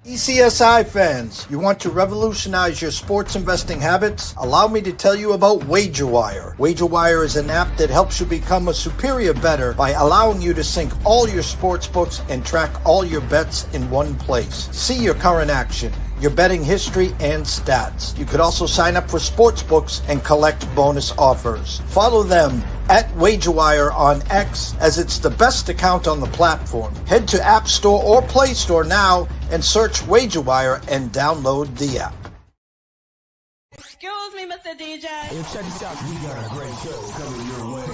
ECSI fans, you want to revolutionize your sports investing habits? Allow me to tell you about WagerWire. WagerWire is an app that helps you become a superior bettor by allowing you to sync all your sports books and track all your bets in one place. See your current action, your betting history, and stats. You could also sign up for sports books and collect bonus offers. Follow them at WagerWire on X, as it's the best account on the platform. Head to App Store or Play Store now and search WagerWire and download the app. Excuse me, Mr. DJ. Hey, check this out. We got a great show coming your way.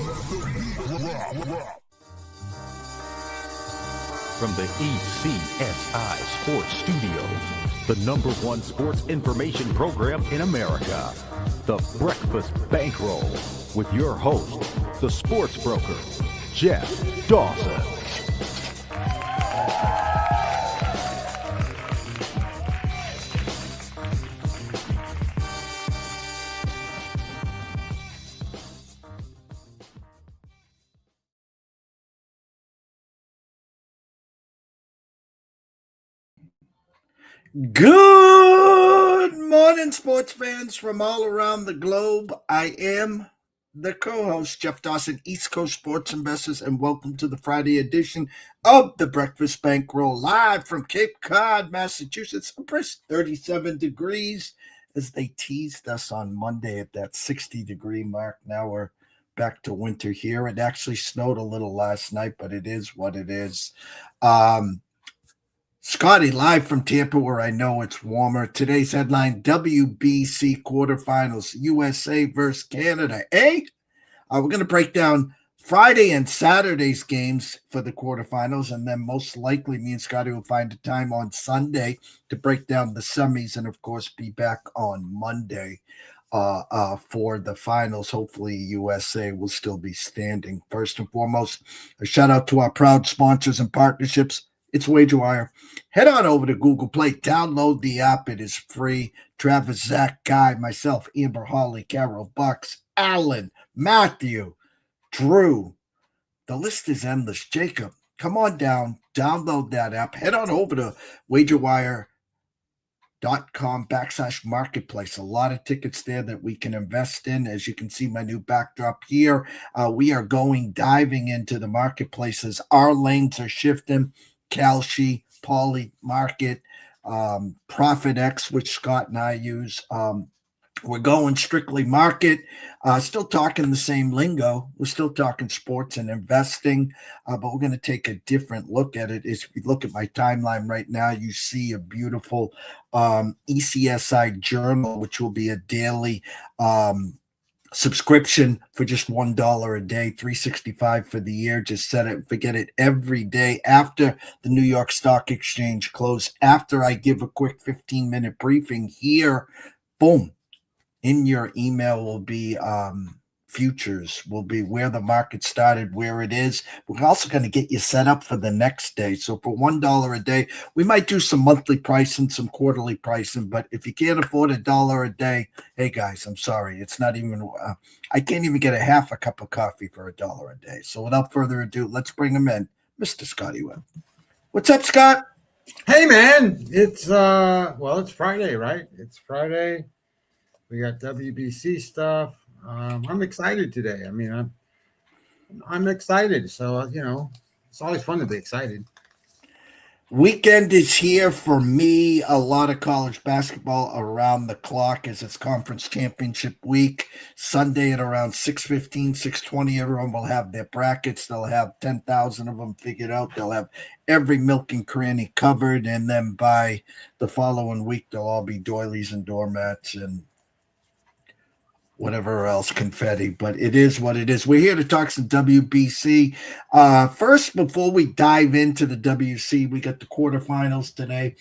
From the ECSI Sports Studios, the #1 sports information program in America, The Breakfast Bankroll, with your host, the sports broker, Jeff Dawson. Good morning, sports fans from all around the globe. I am the co-host, Jeff Dawson, East Coast Sports Investors, and welcome to the Friday edition of the Breakfast Bankroll, live from Cape Cod, Massachusetts. A brisk 37 degrees as they teased us on Monday at that 60-degree mark. Now we're back to winter here. It actually snowed a little last night, but it is what it is. Scotty, live from Tampa, where I know it's warmer. Today's headline, WBC quarterfinals, USA versus Canada. We're going to break down Friday and Saturday's games for the quarterfinals, and then most likely me and Scotty will find a time on Sunday to break down the semis and, of course, be back on Monday for the finals. Hopefully, USA will still be standing. First and foremost, a shout-out to our proud sponsors and partnerships. It's WagerWire. Head on over to Google Play. Download the app. It is free. Travis, Zach, Guy, myself, Amber, Holly, Carol, Bucks, Alan, Matthew, Drew. The list is endless. Jacob, come on down. Download that app. Head on over to WagerWire.com/marketplace. A lot of tickets there that we can invest in. As you can see, my new backdrop here. We are diving into the marketplaces. Our lanes are shifting. Kalshi, Poly Market, Profit X, which Scott and I use. We're going strictly market, still talking the same lingo. We're still talking sports and investing, but we're going to take a different look at it. If you look at my timeline right now, you see a beautiful ECSI journal, which will be a daily subscription for just $1 a day, $365 for the year. Just set it, forget it, every day after the New York Stock Exchange close, after I give a quick 15-minute briefing here, boom, in your email will be futures, will be where the market started, where it is. We're also going to get you set up for the next day. So for $1 a day, we might do some monthly pricing, some quarterly pricing, but if you can't afford $1 a day, hey guys, I'm sorry. It's not even, I can't even get a half a cup of coffee for $1 a day. So without further ado, let's bring him in, Mr. Scotty Webb. What's up, Scott? Hey man, it's it's Friday, right? It's Friday. We got WBC stuff. I'm excited today. I mean, I'm excited. So, it's always fun to be excited. Weekend is here for me. A lot of college basketball around the clock as it's conference championship week. Sunday at around 6:15, 6:20, everyone will have their brackets. They'll have 10,000 of them figured out. They'll have every milk and cranny covered. And then by the following week, they'll all be doilies and doormats and whatever else, confetti, but it is what it is. We're here to talk some WBC. First, before we dive into the WC, we got the quarterfinals today.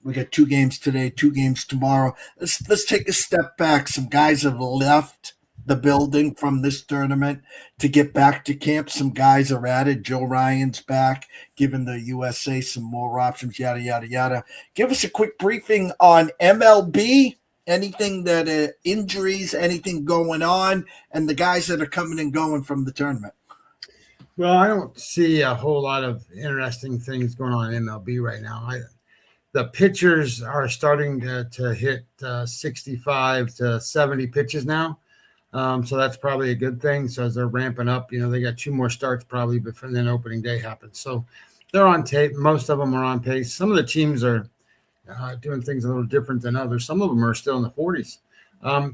We got 2 games today, 2 games tomorrow. Let's take a step back. Some guys have left the building from this tournament to get back to camp. Some guys are added. Joe Ryan's back, giving the USA some more options, yada, yada, yada. Give us a quick briefing on MLB. Anything that injuries, anything going on, and the guys that are coming and going from the tournament? Well, I don't see a whole lot of interesting things going on in MLB right now. the pitchers are starting to hit 65 to 70 pitches now. So that's probably a good thing. So as they're ramping up, they got 2 more starts probably before then opening day happens. So they're on tape. Most of them are on pace. Some of the teams are doing things a little different than others. Some of them are still in the 40s.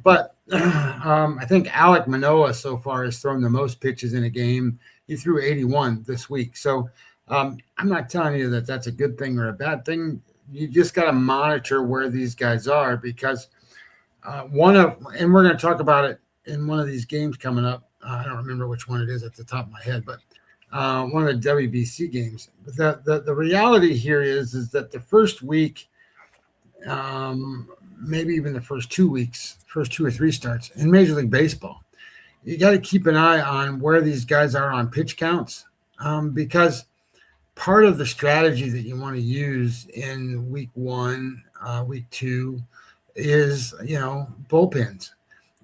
But I think Alek Manoah so far has thrown the most pitches in a game. He threw 81 this week. So I'm not telling you that that's a good thing or a bad thing. You just got to monitor where these guys are, because and we're going to talk about it in one of these games coming up. I don't remember which one it is at the top of my head, but one of the WBC games. The reality here is that the first week, maybe even the first 2 weeks, first 2 or 3 starts in Major League Baseball, you got to keep an eye on where these guys are on pitch counts, because part of the strategy that you want to use in week 1, week 2 is, bullpens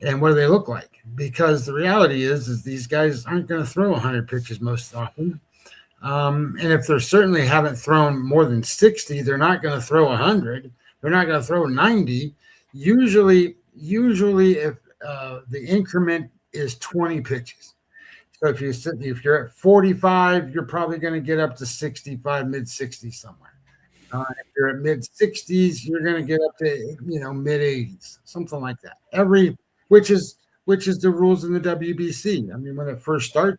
and what do they look like? Because the reality is these guys aren't going to throw 100 pitches most often. And if they certainly haven't thrown more than 60, they're not going to throw 100. They're not going to throw 90. Usually if the increment is 20 pitches. So if you're at 45, you're probably going to get up to 65, mid 60s somewhere. If you're at mid 60s, you're going to get up to mid 80s, something like that. Which is the rules in the WBC. I mean, when it first started,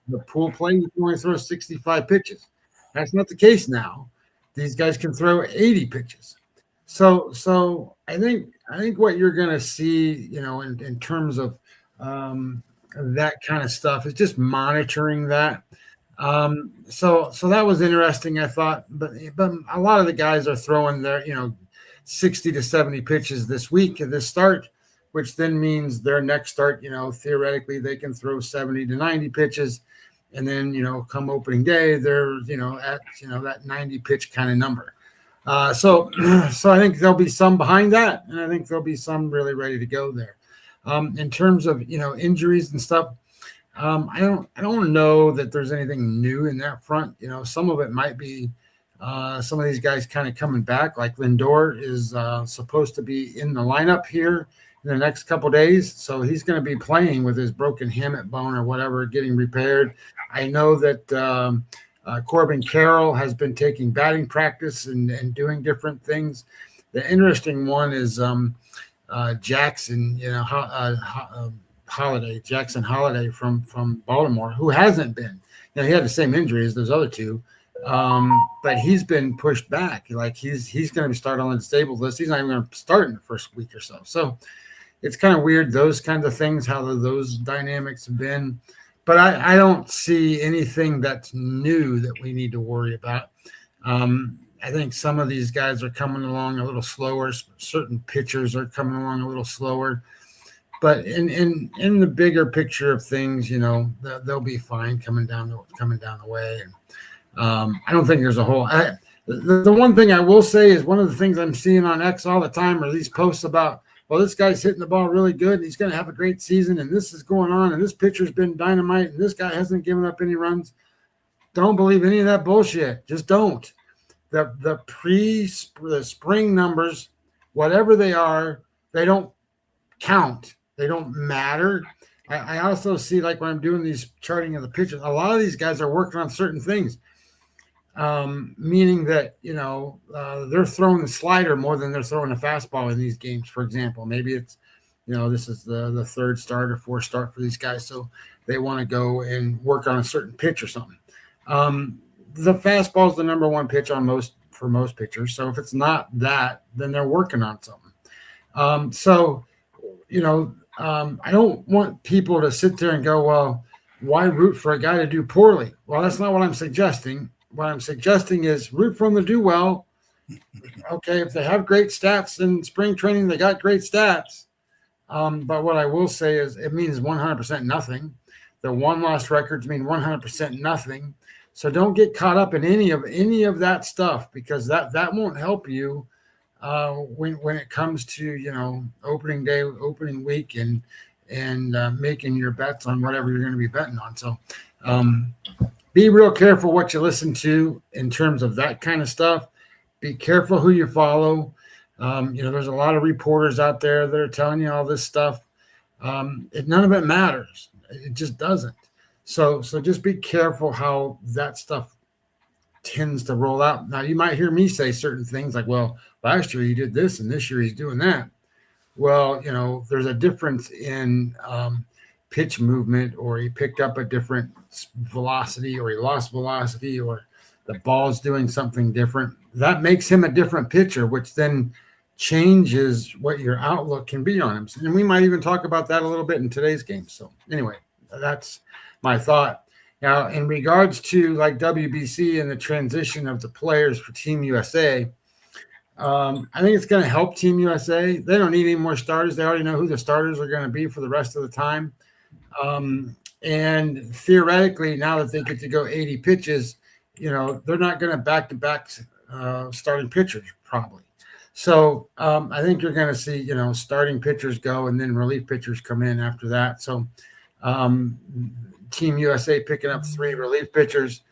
the pool play, you can only throw 65 pitches. That's not the case now. These guys can throw 80 pitches. So I think what you're going to see, in terms of that kind of stuff is just monitoring that. So that was interesting, I thought. But a lot of the guys are throwing their 60 to 70 pitches this week at this start, which then means their next start, theoretically they can throw 70 to 90 pitches. And then, come opening day, they're, at, that 90 pitch kind of number. So I think there'll be some behind that. And I think there'll be some really ready to go there. In terms of, injuries and stuff, I don't know that there's anything new in that front. Some of it might be some of these guys kind of coming back, like Lindor is supposed to be in the lineup here in the next couple of days. So he's going to be playing with his broken hamate bone or whatever, getting repaired. I know that Corbin Carroll has been taking batting practice and doing different things. The interesting one is Jackson, Jackson Holiday from Baltimore, who hasn't been. He had the same injury as those other two, but he's been pushed back. Like he's going to be started on the disabled list. He's not even going to start in the first week or so. So it's kind of weird, those kinds of things, how those dynamics have been. But I don't see anything that's new that we need to worry about. I think some of these guys are coming along a little slower. Certain pitchers are coming along a little slower. But in the bigger picture of things, they'll be fine coming down the way. And I don't think there's a whole. The one thing I will say is one of the things I'm seeing on X all the time are these posts about, well, this guy's hitting the ball really good, and he's going to have a great season, and this is going on, and this pitcher's been dynamite, and this guy hasn't given up any runs. Don't believe any of that bullshit. Just don't. The spring numbers, whatever they are, they don't count. They don't matter. I also see, like when I'm doing these charting of the pitchers, a lot of these guys are working on certain things, meaning that, they're throwing the slider more than they're throwing a fastball in these games, for example. Maybe it's, this is the third start or fourth start for these guys, so they want to go and work on a certain pitch or something. The fastball is the number one pitch for most pitchers. So if it's not that, then they're working on something. I don't want people to sit there and go, well, why root for a guy to do poorly? Well, that's not what I'm suggesting. What I'm suggesting is root for them to do well. Okay, if they have great stats in spring training, they got great stats. But what I will say is it means 100% nothing. The one-loss records mean 100% nothing. So don't get caught up in any of that stuff, because that won't help you when it comes to opening day, opening week, and making your bets on whatever you're going to be betting on. So be real careful what you listen to in terms of that kind of stuff. be careful who you follow. There's a lot of reporters out there that are telling you all this stuff. None of it matters. It just doesn't. So just be careful how that stuff tends to roll out. Now, you might hear me say certain things like, well, last year he did this and this year he's doing that. Well, there's a difference in pitch movement, or he picked up a different velocity, or he lost velocity, or the ball's doing something different. That makes him a different pitcher, which then changes what your outlook can be on him. And we might even talk about that a little bit in today's game. So anyway, that's my thought. Now, in regards to like WBC and the transition of the players for Team USA, I think it's going to help Team USA. They don't need any more starters. They already know who the starters are going to be for the rest of the time. And theoretically, now that they get to go 80 pitches, they're not going to back-to-back starting pitchers probably. So I think you're going to see, starting pitchers go and then relief pitchers come in after that. So Team USA picking up 3 relief pitchers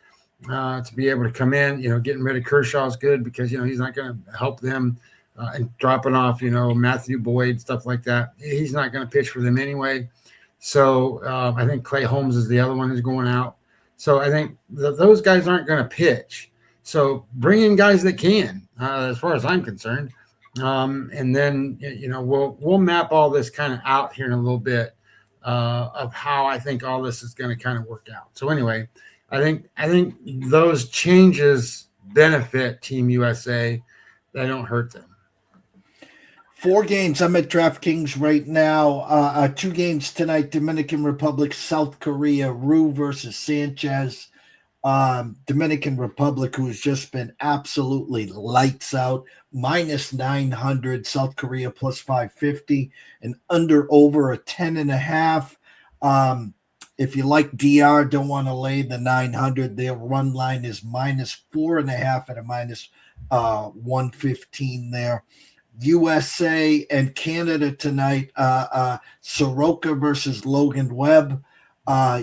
to be able to come in, getting rid of Kershaw is good because, he's not going to help them and dropping off, Matthew Boyd, stuff like that. He's not going to pitch for them anyway. So I think Clay Holmes is the other one who's going out. So I think those guys aren't going to pitch. So bring in guys that can, as far as I'm concerned. And then, we'll map all this kind of out here in a little bit of how I think all this is going to kind of work out. So anyway, I think those changes benefit Team USA. They don't hurt them. 4 games. I'm at DraftKings right now. 2 games tonight. Dominican Republic, South Korea, Rue versus Sanchez. Dominican Republic, who has just been absolutely lights out, minus 900. South Korea plus 550, and under over a 10.5. If you like DR, don't want to lay the 900, their run line is minus 4.5 at a minus 115 there. USA and Canada tonight. Soroka versus Logan Webb.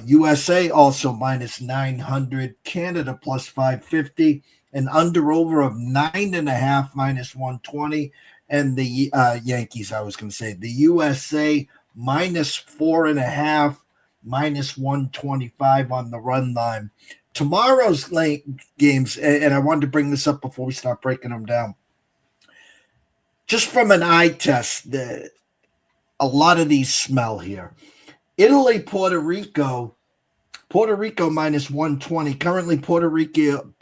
USA also minus 900. Canada plus 550. An under over of 9.5 minus 120. And the Yankees, I was going to say. The USA minus 4.5 minus 125 on the run line. Tomorrow's games, and I wanted to bring this up before we start breaking them down. Just from an eye test, a lot of these smell here. Italy, Puerto Rico minus 120. Currently, Puerto Rico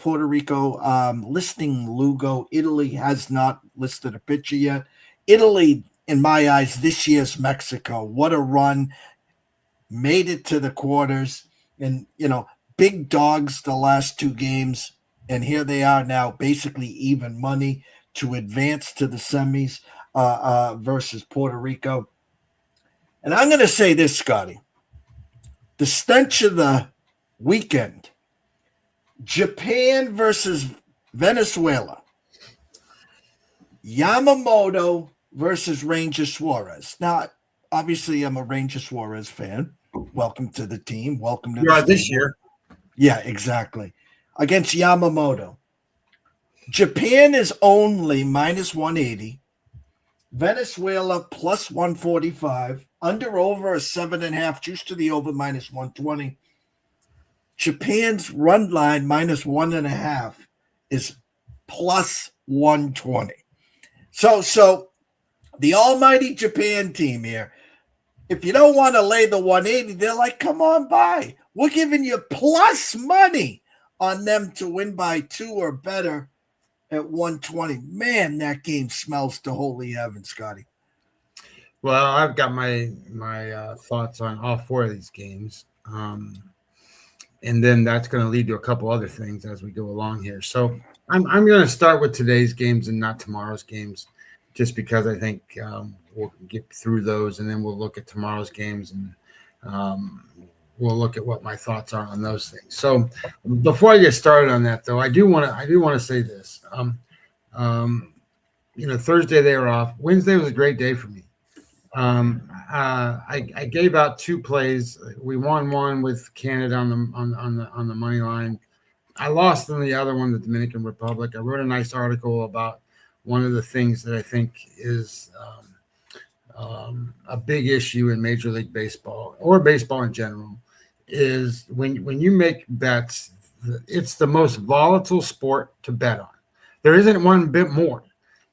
listing Lugo. Italy has not listed a pitcher yet. Italy, in my eyes, this year's Mexico. What a run. Made it to the quarters. And, big dogs the last 2 games. And here they are now, basically even money to advance to the semis versus Puerto Rico. And I'm going to say this, Scotty. The stench of the weekend. Japan versus Venezuela. Yamamoto versus Ranger Suarez. Now, obviously, I'm a Ranger Suarez fan. Welcome to the team. Welcome to this year. Yeah, exactly. Against Yamamoto. Japan is only minus 180. Venezuela plus 145. Under over a 7.5. Juice to the over minus 120. Japan's run line minus 1.5 is plus 120. So the almighty Japan team here, if you don't want to lay the 180, they're like, come on by. We're giving you plus money on them to win by 2 or better at 120. Man, that game smells to holy heaven, Scotty. Well, I've got my thoughts on all 4 of these games. And then that's going to lead to a couple other things as we go along here. So I'm going to start with today's games and not tomorrow's games, just because I think we'll get through those, and then we'll look at tomorrow's games, and we'll look at what my thoughts are on those things. So before I get started on that, though, I do want to say this. Thursday they were off. Wednesday was a great day for me. I gave out 2 plays. We won one with Canada on the money line. I lost in the other one, the Dominican Republic. I wrote a nice article about one of the things that I think is a big issue in Major League Baseball or baseball in general is when you make bets, it's the most volatile sport to bet on. There isn't one bit more.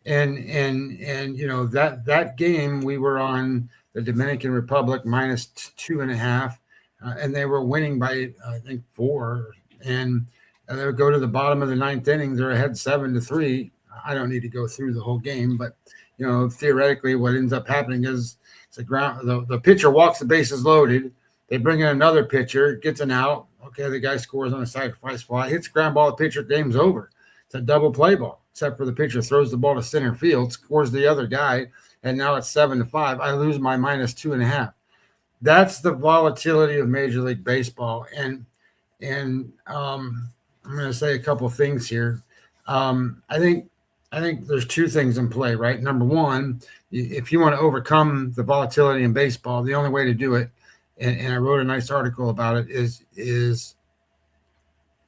And that game we were on the Dominican Republic minus 2.5, and they were winning by I think 4, and they would go to the bottom of the 9th inning. They're ahead 7-3. I don't need to go through the whole game, but theoretically, what ends up happening is the pitcher walks the bases loaded. They bring in another pitcher, gets an out. Okay, the guy scores on a sacrifice fly, hits a ground ball. The pitcher, game's over. It's a double play ball, except for the pitcher throws the ball to center field, scores the other guy, and now it's 7-5. I lose my minus 2.5. That's the volatility of Major League Baseball, and I'm going to say a couple things here. I think there's two things in play, right? Number one, if you want to overcome the volatility in baseball, the only way to do it, and I wrote a nice article about it, is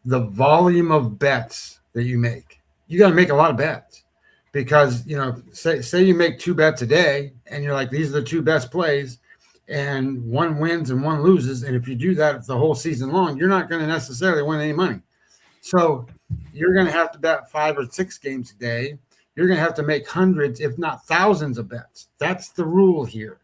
the volume of bets that you make. You got to make a lot of bets because, say you make 2 bets a day and you're like, these are the 2 best plays, and one wins and one loses. And if you do that the whole season long, you're not going to necessarily win any money. So you're going to have to bet 5 or 6 games a day. You're going to have to make hundreds, if not thousands of bets. That's the rule here.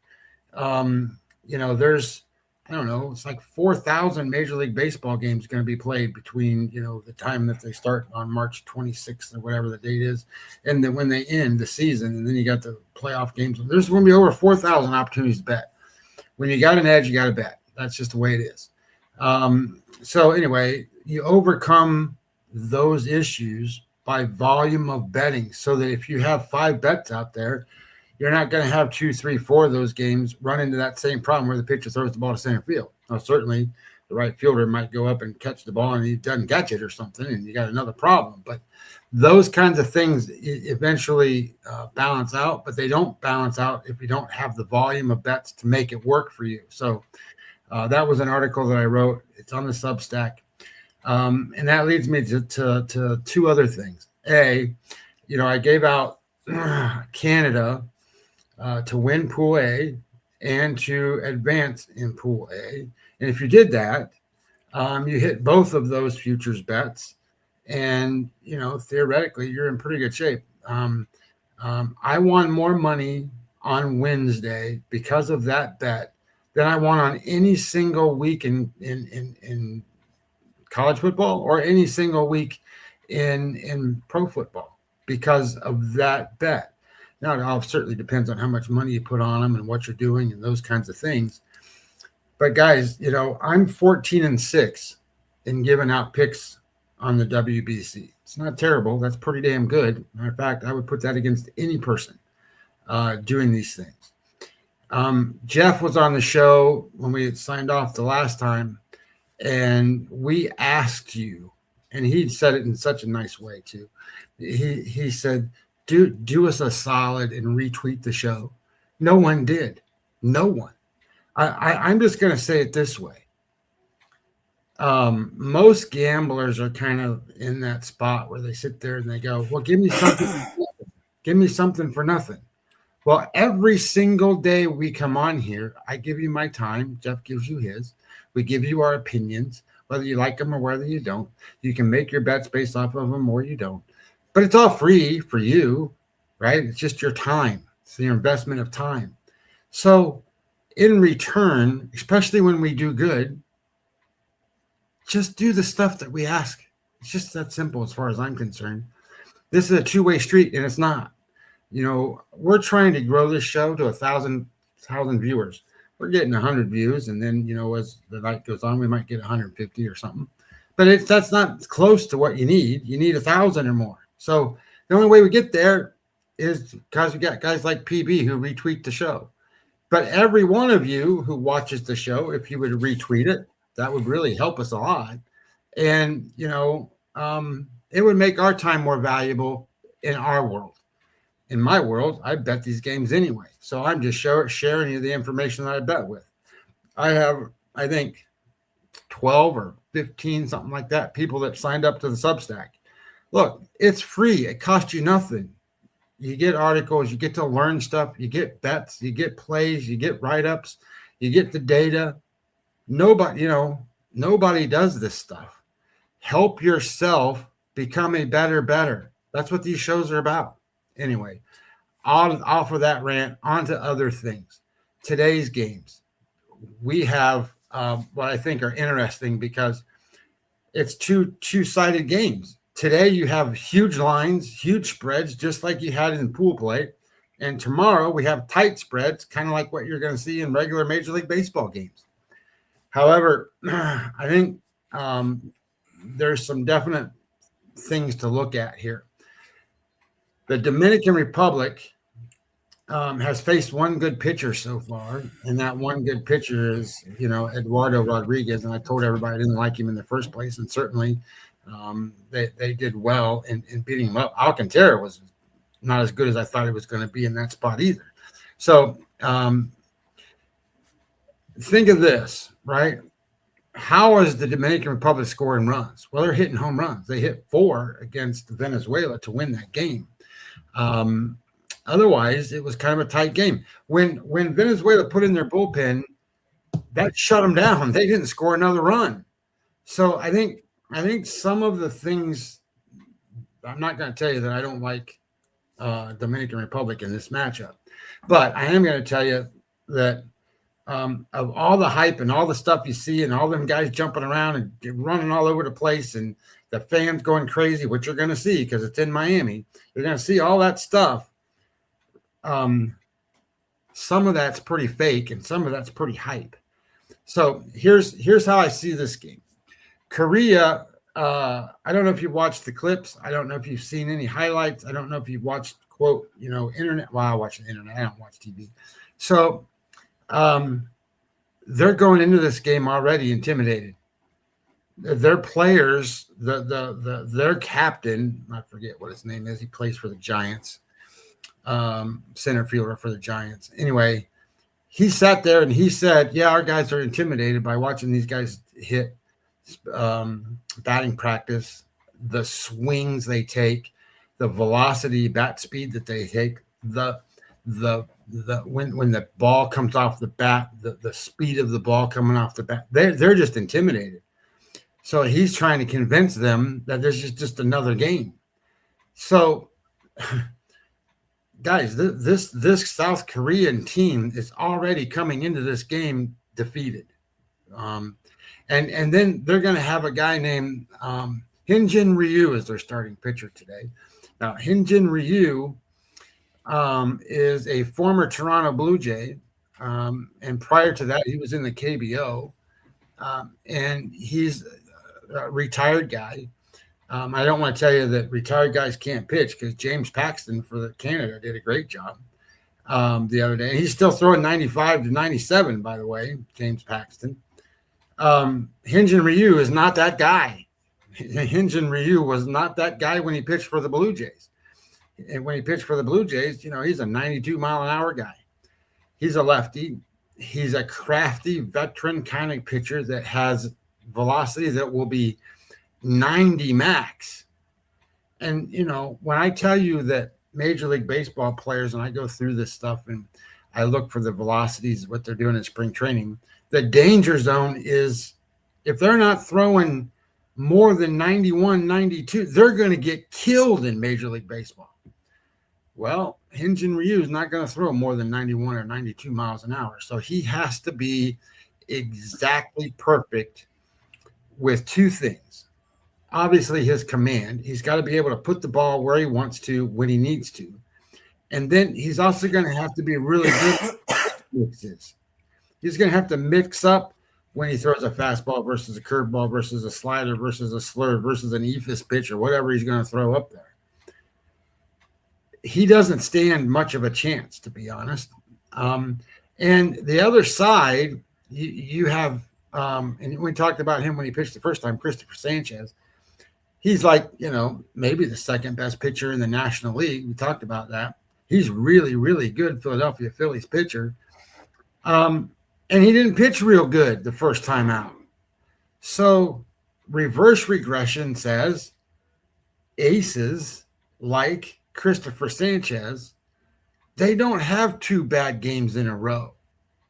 There's, I don't know, it's like 4,000 Major League Baseball games going to be played between, the time that they start on March 26th or whatever the date is, and then when they end the season, and then you got the playoff games. There's going to be over 4,000 opportunities to bet. When you got an edge, you got to bet. That's just the way it is. So anyway, you overcome those issues by volume of betting so that if you have 5 bets out there, you're not going to have 2, 3, 4 of those games run into that same problem where the pitcher throws the ball to center field. Now, certainly the right fielder might go up and catch the ball and he doesn't catch it or something, and you got another problem. But those kinds of things eventually balance out, but they don't balance out if you don't have the volume of bets to make it work for you. So that was an article that I wrote. It's on the Substack. And that leads me to 2 other things. I gave out Canada to win Pool A and to advance in Pool A. And if you did that, you hit both of those futures bets. And, theoretically, you're in pretty good shape. I won more money on Wednesday because of that bet than I won on any single week in college football or any single week in pro football because of that bet. Now, it all certainly depends on how much money you put on them and what you're doing and those kinds of things. But guys, I'm 14-6 in giving out picks on the WBC. It's not terrible. That's pretty damn good. Matter of fact, I would put that against any person doing these things. Jeff was on the show when we had signed off the last time, and we asked you, and he said it in such a nice way too. He said, do us a solid and retweet the show. No one did. No one. I'm just going to say it this way. Most gamblers are kind of in that spot where they sit there and they go, well, give me something. Give me something for nothing. Well, every single day we come on here, I give you my time. Jeff gives you his. We give you our opinions, whether you like them or whether you don't. You can make your bets based off of them or you don't. But it's all free for you, right? It's just your time. It's your investment of time. So in return, especially when we do good, just do the stuff that we ask. It's just that simple as far as I'm concerned. This is a two-way street, and it's not. We're trying to grow this show to 1,000 viewers. We're getting 100 views, and then, as the night goes on, we might get 150 or something. But that's not close to what you need. You need 1,000 or more. So the only way we get there is because we got guys like PB who retweet the show. But every one of you who watches the show, if you would retweet it, that would really help us a lot. And, it would make our time more valuable in our world. In my world, I bet these games anyway. So I'm just sharing you the information that I bet with. I have, I think, 12 or 15, something like that, people that signed up to the Substack. Look, it's free. It costs you nothing. You get articles, you get to learn stuff, you get bets, you get plays, you get write-ups, you get the data. Nobody does this stuff. Help yourself become a better. That's what these shows are about. Anyway, off of that rant, on to other things. Today's games. We have what I think are interesting because it's two-sided games. Today you have huge lines, huge spreads, just like you had in pool play. And tomorrow we have tight spreads, kind of like what you're going to see in regular Major League Baseball games. However, I think there's some definite things to look at here. The Dominican Republic has faced one good pitcher so far, and that one good pitcher is, Eduardo Rodriguez. And I told everybody I didn't like him in the first place, and certainly they did well in beating him up. Alcantara was not as good as I thought he was going to be in that spot either. So think of this, right? How is the Dominican Republic scoring runs? Well, they're hitting home runs. They hit 4 against Venezuela to win that game. Otherwise, it was kind of a tight game. When Venezuela put in their bullpen, that shut them down. They didn't score another run. So I think some of the things, I'm not going to tell you that I don't like Dominican Republic in this matchup, but I am going to tell you that of all the hype and all the stuff you see and all them guys jumping around and running all over the place and the fans going crazy, which you're going to see because it's in Miami, you're going to see all that stuff. Some of that's pretty fake and some of that's pretty hype. So here's how I see this game. Korea, I don't know if you've watched the clips. I don't know if you've seen any highlights. I don't know if you've watched, quote, internet. Well, I watch the internet. I don't watch TV. So they're going into this game already intimidated. Their players, their captain, I forget what his name is. He plays for the Giants, center fielder for the Giants. Anyway, he sat there and he said, yeah, our guys are intimidated by watching these guys hit batting practice, the swings they take, the velocity, bat speed that they take, when the ball comes off the bat, the speed of the ball coming off the bat, they're just intimidated. So he's trying to convince them that this is just another game. So, guys, this South Korean team is already coming into this game defeated. And then they're going to have a guy named Hyunjin Ryu as their starting pitcher today. Now, Hyunjin Ryu is a former Toronto Blue Jay, and prior to that, he was in the KBO, and he's a retired guy. I don't want to tell you that retired guys can't pitch because James Paxton for Canada did a great job the other day. And he's still throwing 95 to 97, by the way, James Paxton. Hyunjin Ryu is not that guy. Hyunjin Ryu was not that guy when he pitched for the Blue Jays. And when he pitched for the Blue Jays, he's a 92-mile-an-hour guy. He's a lefty. He's a crafty veteran kind of pitcher that has velocity that will be 90 max. And, when I tell you that Major League Baseball players, and I go through this stuff and I look for the velocities, what they're doing in spring training, the danger zone is if they're not throwing more than 91, 92, they're going to get killed in Major League Baseball. Well, Hyunjin Ryu is not going to throw more than 91 or 92 miles an hour. So he has to be exactly perfect with two things. Obviously, his command. He's got to be able to put the ball where he wants to when he needs to. And then he's also going to have to be really good at mixes. He's going to have to mix up when he throws a fastball versus a curveball versus a slider versus a slurve versus an ephus pitch or whatever he's going to throw up there. He doesn't stand much of a chance, to be honest. And the other side, you have, and we talked about him when he pitched the first time, Christopher Sanchez. He's like, maybe the second best pitcher in the National League. We talked about that. He's really, really good Philadelphia Phillies pitcher. And he didn't pitch real good the first time out. So reverse regression says aces like Christopher Sanchez, they don't have two bad games in a row.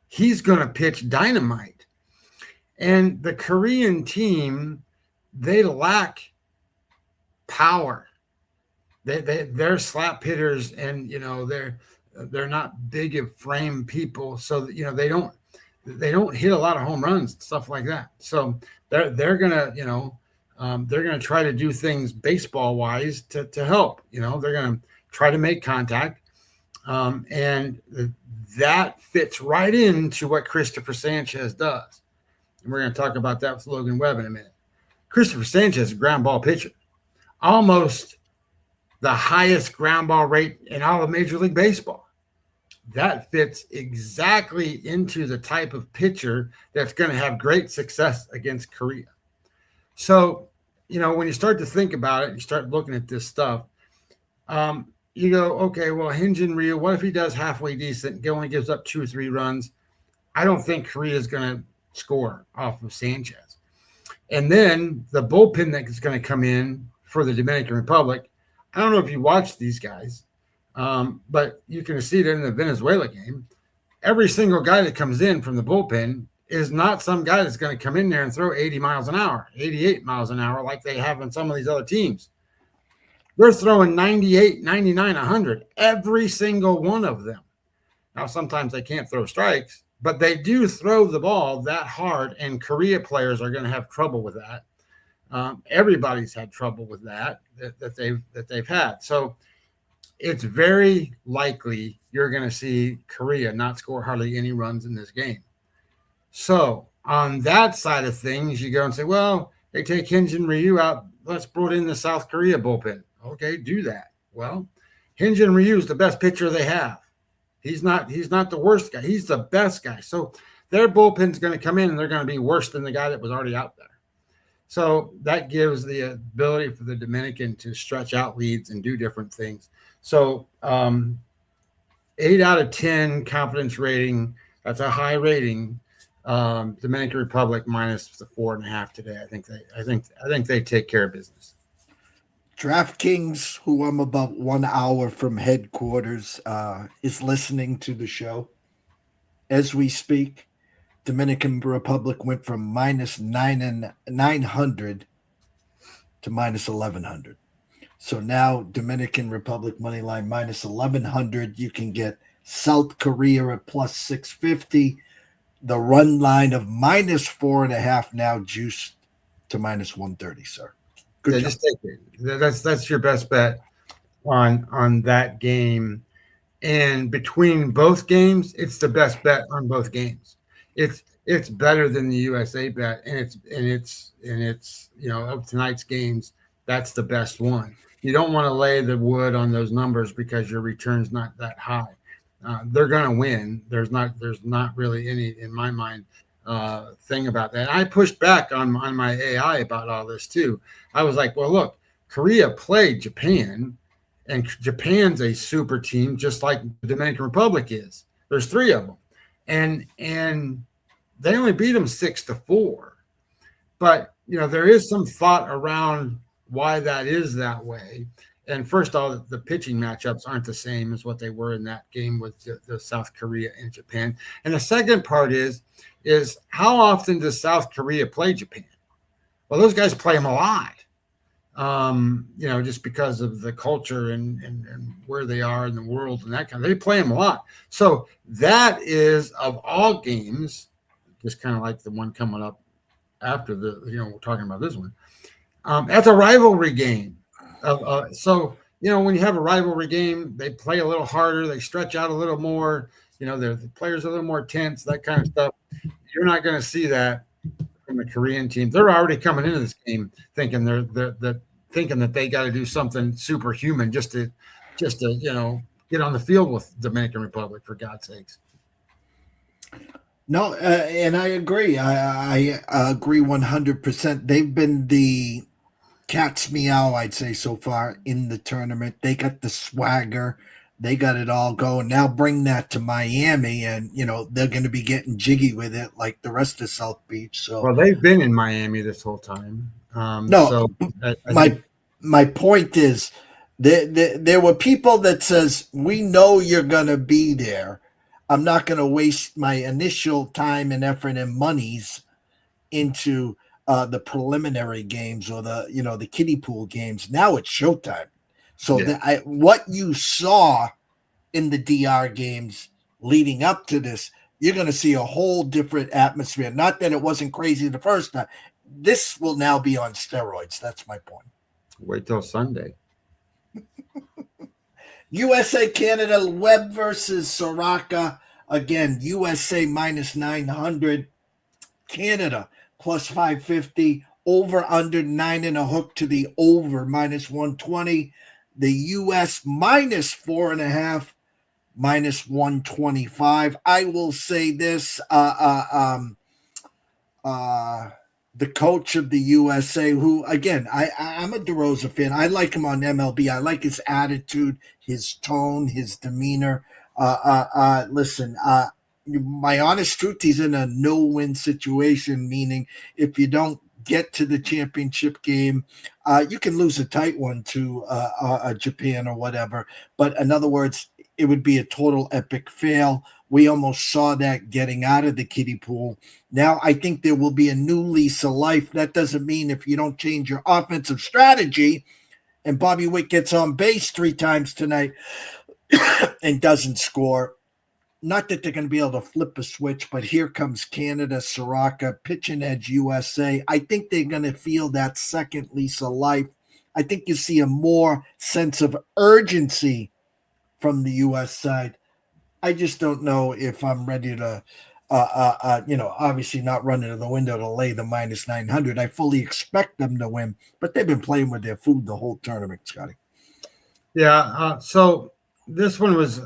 He's going to pitch dynamite. And the Korean team, they lack power. They're slap hitters, and they're not big of frame people, so that, they don't hit a lot of home runs and stuff like that. So they're gonna they're gonna try to do things baseball wise to help. They're gonna try to make contact, and that fits right into what Christopher Sanchez does. And we're going to talk about that with Logan Webb in a minute. Christopher Sanchez is a ground ball pitcher, almost the highest ground ball rate in all of Major League Baseball. That fits exactly into the type of pitcher that's going to have great success against Korea. So, when you start to think about it, you start looking at this stuff, you go, okay, well, Hyun-Jin Ryu, what if he does halfway decent, only gives up 2 or 3 runs? I don't think Korea is going to score off of Sanchez. And then the bullpen that is going to come in for the Dominican Republic, I don't know if you watch these guys, but you can see that in the Venezuela game, every single guy that comes in from the bullpen is not some guy that's going to come in there and throw 80 miles an hour, 88 miles an hour like they have in some of these other teams. They're throwing 98, 99, 100, every single one of them. Now, sometimes they can't throw strikes, but they do throw the ball that hard, and Korea players are going to have trouble with that. Everybody's had trouble with that they've had. So it's very likely you're going to see Korea not score hardly any runs in this game. So on that side of things, you go and say, well, they take Hyun-Jin Ryu out. Let's put in the South Korea bullpen. Okay, do that. Well, Hyun-Jin Ryu is the best pitcher they have. He's not the worst guy. He's the best guy. So their bullpen's going to come in and they're going to be worse than the guy that was already out there. So that gives the ability for the Dominican to stretch out leads and do different things. So 8 out of 10 confidence rating. That's a high rating. Dominican Republic minus the 4.5 today. I think they take care of business. DraftKings, who I'm about 1 hour from headquarters, is listening to the show as we speak. Dominican Republic went from minus 900 to minus 1,100. So now Dominican Republic money line minus 1,100. You can get South Korea at plus 650. The run line of minus 4.5 now juiced to minus 130, sir. Good job. Just take it. That's your best bet on that game. And between both games, it's the best bet on both games. It's better than the USA bet, and it's of tonight's games, that's the best one. You don't want to lay the wood on those numbers because your return's not that high. They're going to win. There's not really any, in my mind, thing about that. I pushed back on my AI about all this too. I was like, well, look, Korea played Japan, and Japan's a super team, just like the Dominican Republic is. There's 3 of them, and they only beat them 6-4. But there is some thought around why that is that way. And first of all, the pitching matchups aren't the same as what they were in that game with the South Korea and Japan. And the second part is how often does South Korea play Japan? Well, those guys play them a lot, just because of the culture and where they are in the world and that kind of. They play them a lot. So that is, of all games, just kind of like the one coming up after we're talking about this one. That's a rivalry game. So when you have a rivalry game, they play a little harder, they stretch out a little more. The players are a little more tense, that kind of stuff. You're not going to see that from the Korean team. They're already coming into this game thinking thinking that they got to do something superhuman just to get on the field with Dominican Republic, for God's sakes. No, and I agree. I agree 100%. They've been the cat's meow, I'd say, so far in the tournament. They got the swagger. They got it all going. Now bring that to Miami, and they're going to be getting jiggy with it like the rest of South Beach. So Well, they've been in Miami this whole time. no, So I my think, my point is there were people that says we know you're going to be there. I'm not going to waste my initial time and effort and monies into the preliminary games or the kiddie pool games. Now it's showtime. So yeah. what you saw in the DR games leading up to this, you're going to see a whole different atmosphere. Not that it wasn't crazy the first time. This will now be on steroids. That's my point. Wait till Sunday. USA Canada, Webb versus Soraka. Again, USA minus 900. Canada plus 550. Over under 9.5 to the over minus 120. The US minus 4.5 minus 125. I will say this. The coach of the USA, who again, I'm a DeRosa fan. I like him on MLB. I like his attitude, his tone, his demeanor. Listen, my honest truth, he's in a no-win situation, meaning if you don't get to the championship game, you can lose a tight one to Japan or whatever. But in other words, it would be a total epic fail. We almost saw that getting out of the kiddie pool. Now I think there will be a new lease of life. That doesn't mean if you don't change your offensive strategy, and Bobby Witt gets on base 3 times tonight and doesn't score. Not that they're going to be able to flip a switch, but here comes Canada, Soraka, pitching edge USA. I think they're going to feel that second lease of life. I think you see a more sense of urgency from the U.S. side. I just don't know if I'm ready to, obviously not run into the window to lay the minus 900. I fully expect them to win, but they've been playing with their food the whole tournament, Scotty. Yeah. So this one was,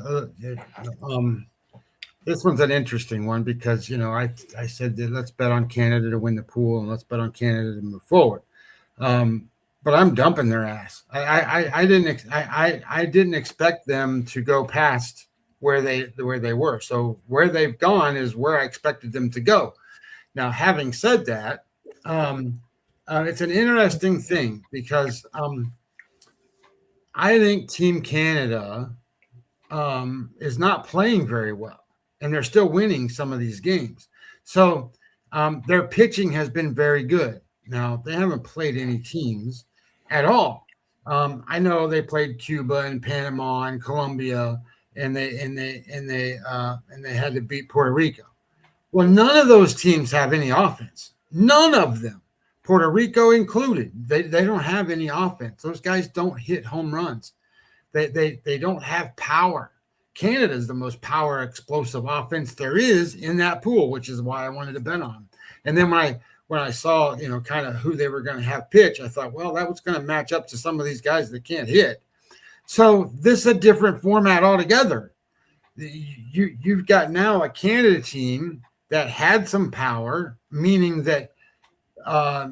this one's an interesting one because, I said that let's bet on Canada to win the pool and let's bet on Canada to move forward. But I'm dumping their ass. I didn't expect them to go past where they were. So where they've gone is where I expected them to go. Now, having said that, it's an interesting thing because I think Team Canada is not playing very well, and they're still winning some of these games. So their pitching has been very good. Now, they haven't played any teams at all. I know they played Cuba and Panama and Colombia, and they had to beat Puerto Rico. Well, none of those teams have any offense. None of them, Puerto Rico included. They don't have any offense. Those guys don't hit home runs. They don't have power. Canada is the most power explosive offense there is in that pool, which is why I wanted to bet on them. And then when I saw, kind of who they were going to have pitch, I thought, well, that was going to match up to some of these guys that can't hit. So this is a different format altogether. You've got now a Canada team that had some power, meaning that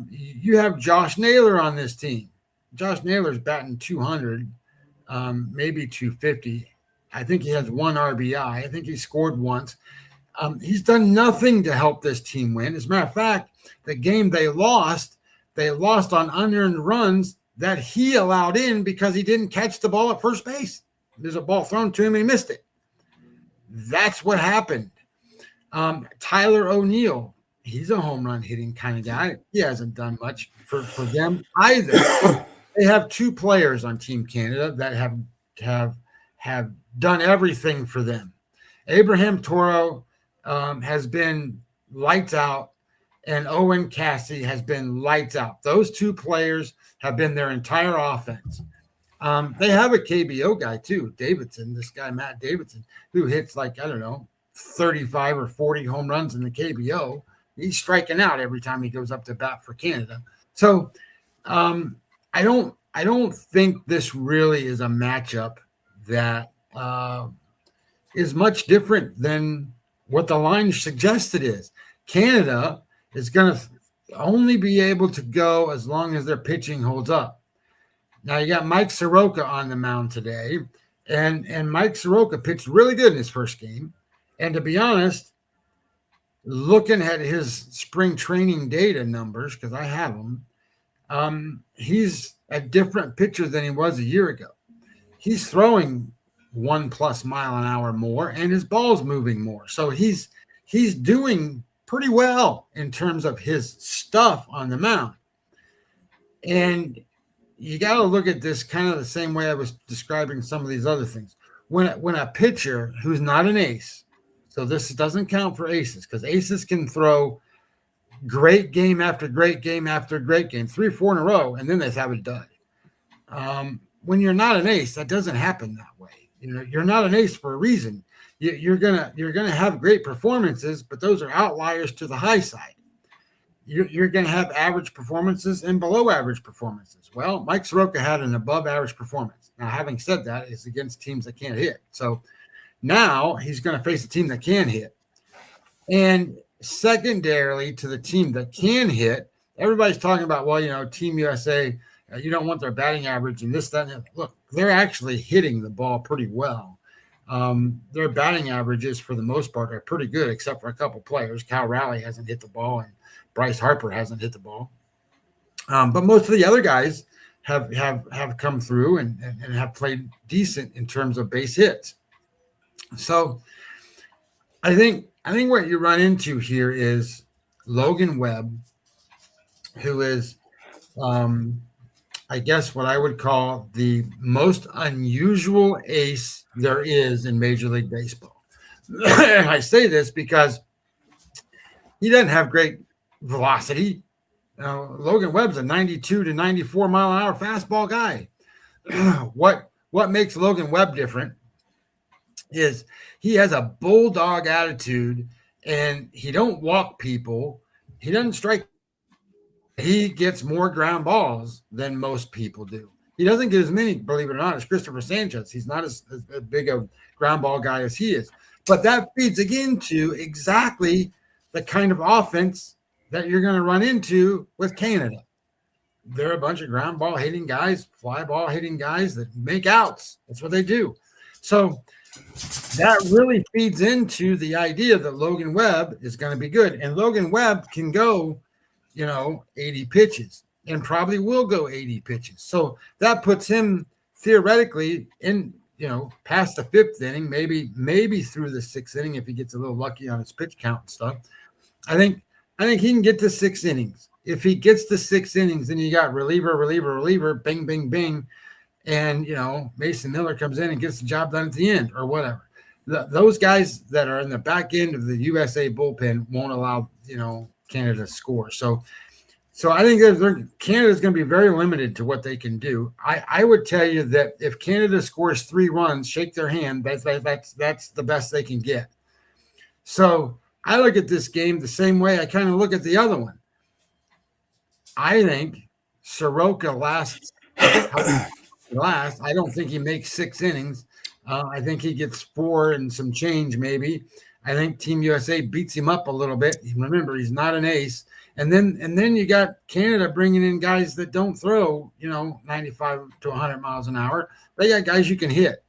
you have Josh Naylor on this team. Josh Naylor's batting 200, maybe 250. I think he has 1 RBI. I think he scored once. He's done nothing to help this team win. As a matter of fact, the game they lost on unearned runs that he allowed in because he didn't catch the ball at first base. There's a ball thrown to him and he missed it. That's what happened. Tyler O'Neill, he's a home run hitting kind of guy. He hasn't done much for them either. They have 2 players on Team Canada that have done everything for them. Abraham Toro has been lights out, and Owen Cassidy has been lights out. Those 2 players have been their entire offense. They have a KBO guy too, Davidson, this guy, Matt Davidson, who hits 35 or 40 home runs in the KBO. He's striking out every time he goes up to bat for Canada. So I don't think this really is a matchup that is much different than what the line suggests it is. Canada is going to only be able to go as long as their pitching holds up. Now you got Mike Soroka on the mound today, And Mike Soroka pitched really good in his first game. And to be honest, looking at his spring training data numbers, because I have them, he's a different pitcher than he was a year ago. He's throwing 1+ mile an hour more, and his ball's moving more. So he's doing pretty well in terms of his stuff on the mound. And you got to look at this kind of the same way I was describing some of these other things. When a pitcher who's not an ace, so this doesn't count for aces, because aces can throw great game after great game after great game, 3 or 4 in a row, and then they have a dud. When you're not an ace, that doesn't happen that way. You know, you're not an ace for a reason. You're gonna have great performances, but those are outliers to the high side. You're going to have average performances and below average performances. Well, Mike Soroka had an above average performance. Now, having said that, it's against teams that can't hit. So now he's going to face a team that can hit. And secondarily to the team that can hit, everybody's talking about, well, you know, Team USA, you don't want their batting average and this, that, and that. Look, they're actually hitting the ball pretty well. Their batting averages, for the most part, are pretty good, except for a couple players. Cal Raleigh hasn't hit the ball, and Bryce Harper hasn't hit the ball. But most of the other guys have come through and have played decent in terms of base hits. So I think what you run into here is Logan Webb, who is, I guess, what I would call the most unusual ace there is in Major League Baseball. And I say this because he doesn't have great velocity. Logan Webb's a 92 to 94 mile an hour fastball guy. What makes Logan Webb different is he has a bulldog attitude, and he don't walk people. He doesn't strike. He gets more ground balls than most people do. He doesn't get as many, believe it or not, as Christopher Sanchez. He's not as big a ground ball guy as he is. But that feeds again to exactly the kind of offense that you're going to run into with Canada. They're a bunch of ground ball hitting guys, fly ball hitting guys that make outs. That's what they do. So that really feeds into the idea that Logan Webb is going to be good. And Logan Webb can go, 80 pitches and probably will go 80 pitches. So that puts him theoretically in, past the 5th inning, maybe through the 6th inning if he gets a little lucky on his pitch count and stuff. I think he can get to 6 innings. If he gets to 6 innings, then you got reliever, bing, bing, bing. And, Mason Miller comes in and gets the job done at the end or whatever. Those guys that are in the back end of the USA bullpen won't allow, Canada to score. So I think Canada's going to be very limited to what they can do. I would tell you that if Canada scores 3 runs, shake their hand. That's the best they can get. So I look at this game the same way I kind of look at the other one. I think Soroka lasts. I don't think he makes 6 innings. I think he gets 4 and some change maybe. I think Team USA beats him up a little bit. Remember, he's not an ace. And then you got Canada bringing in guys that don't throw, 95 to 100 miles an hour. They got guys you can hit.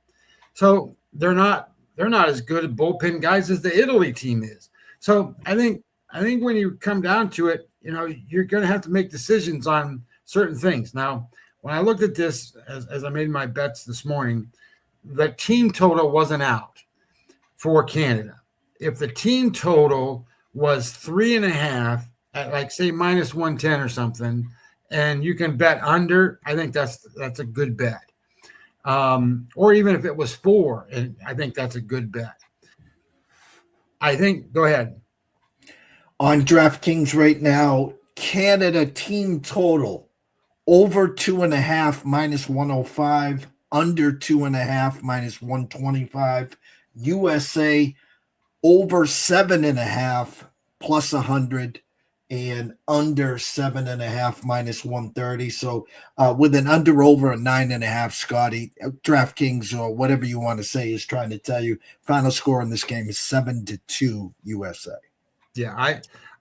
So they're not as good at bullpen guys as the Italy team is. So I think when you come down to it, you're going to have to make decisions on certain things. Now, when I looked at this as I made my bets this morning, the team total wasn't out for Canada. If the team total was 3.5 at, like, say, minus 110 or something, and you can bet under, I think that's a good bet. Or even if it was 4, and I think that's a good bet. Go ahead. On DraftKings right now, Canada team total over 2.5 minus 105, under 2.5 minus 125. USA over 7.5 plus 100 and under 7.5 minus 130. So with an under over a 9.5, Scotty, DraftKings or whatever you want to say is trying to tell you final score in this game is 7-2 USA. Yeah,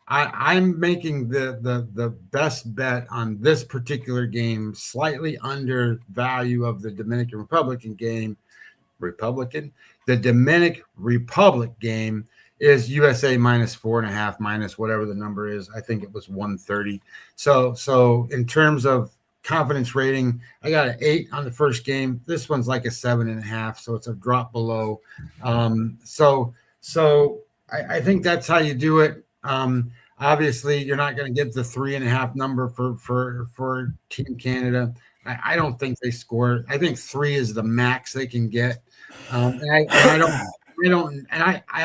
I'm making the best bet on this particular game, slightly under value of the Dominican Republican game, Republican. The Dominican Republic game is USA minus 4.5, minus whatever the number is. I think it was 130. So in terms of confidence rating, I got an 8 on the first game. This one's like a 7.5, so it's a drop below. So I think that's how you do it. Obviously, you're not going to get the 3.5 number for Team Canada. I don't think they score. I think 3 is the max they can get. I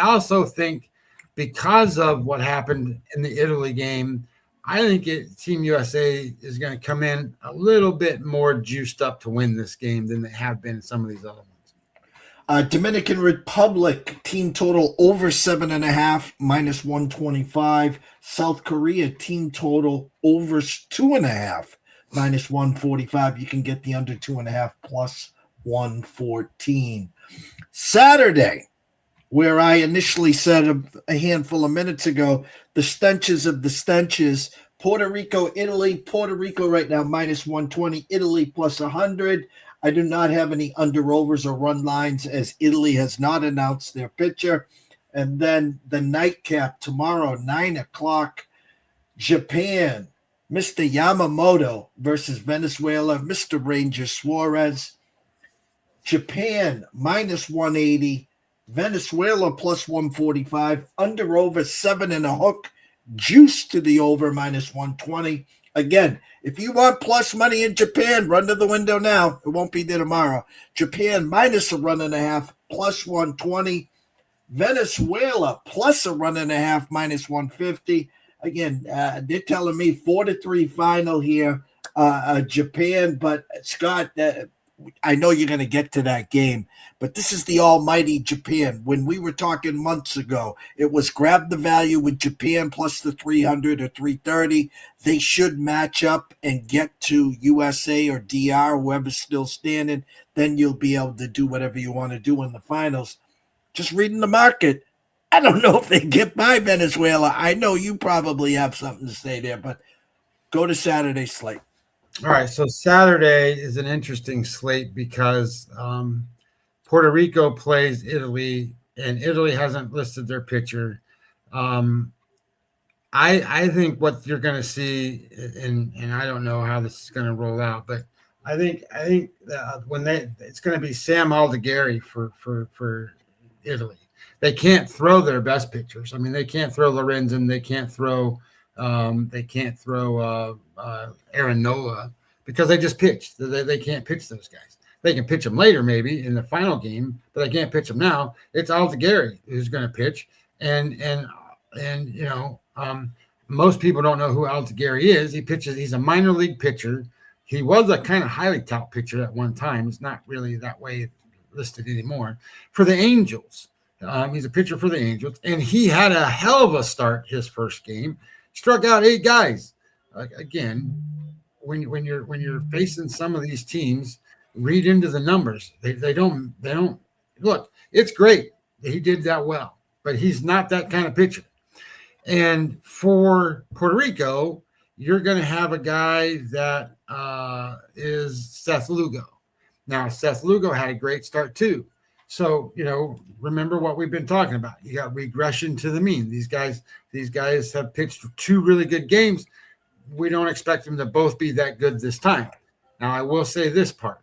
also think because of what happened in the Italy game, I think Team USA is going to come in a little bit more juiced up to win this game than they have been in some of these other ones. Dominican Republic team total over 7.5 minus 125. South Korea team total over 2.5 minus 145. You can get the under 2.5 plus 114. Saturday, where I initially said a handful of minutes ago, the stenches of the stenches. Puerto Rico, Italy. Puerto Rico right now minus 120. Italy plus 100. I do not have any under-overs or run lines as Italy has not announced their pitcher. And then the nightcap tomorrow, 9 o'clock, Japan, Mr. Yamamoto versus Venezuela, Mr. Ranger Suarez. Japan minus 180, Venezuela plus 145, under over 7.5, juice to the over minus 120. Again, if you want plus money in Japan, run to the window now. It won't be there tomorrow. Japan minus a 1.5, plus 120. Venezuela plus a 1.5, minus 150. Again, they're telling me 4-3 final here. Japan, but Scott, I know you're going to get to that game, but this is the almighty Japan. When we were talking months ago, it was grab the value with Japan plus the 300 or 330. They should match up and get to USA or DR, whoever's still standing. Then you'll be able to do whatever you want to do in the finals. Just reading the market. I don't know if they get by Venezuela. I know you probably have something to say there, but go to Saturday's slate. All right, so Saturday is an interesting slate because Puerto Rico plays Italy, and Italy hasn't listed their pitcher. I think what you're going to see, and I don't know how this is going to roll out, but I think when it's going to be Sam Aldegheri for Italy. They can't throw their best pitchers. I mean, they can't throw Lorenzen. They can't throw Aaron Nola because they just pitched. They can't pitch those guys. They can pitch them later, maybe in the final game, but they can't pitch them now. It's Aldegheri who's going to pitch, and most people don't know who Aldegheri is. He pitches. He's a minor league pitcher. He was a kind of highly touted pitcher at one time. He's not really that way listed anymore for the Angels. He's a pitcher for the Angels, and he had a hell of a start his first game. Struck out 8 guys. Again, when you're facing some of these teams, read into the numbers. They don't look. It's great that he did that well, but he's not that kind of pitcher. And for Puerto Rico, you're going to have a guy that is Seth Lugo. Now, Seth Lugo had a great start too. So, remember what we've been talking about. You got regression to the mean. These guys have pitched 2 really good games. We don't expect them to both be that good this time. Now, I will say this part.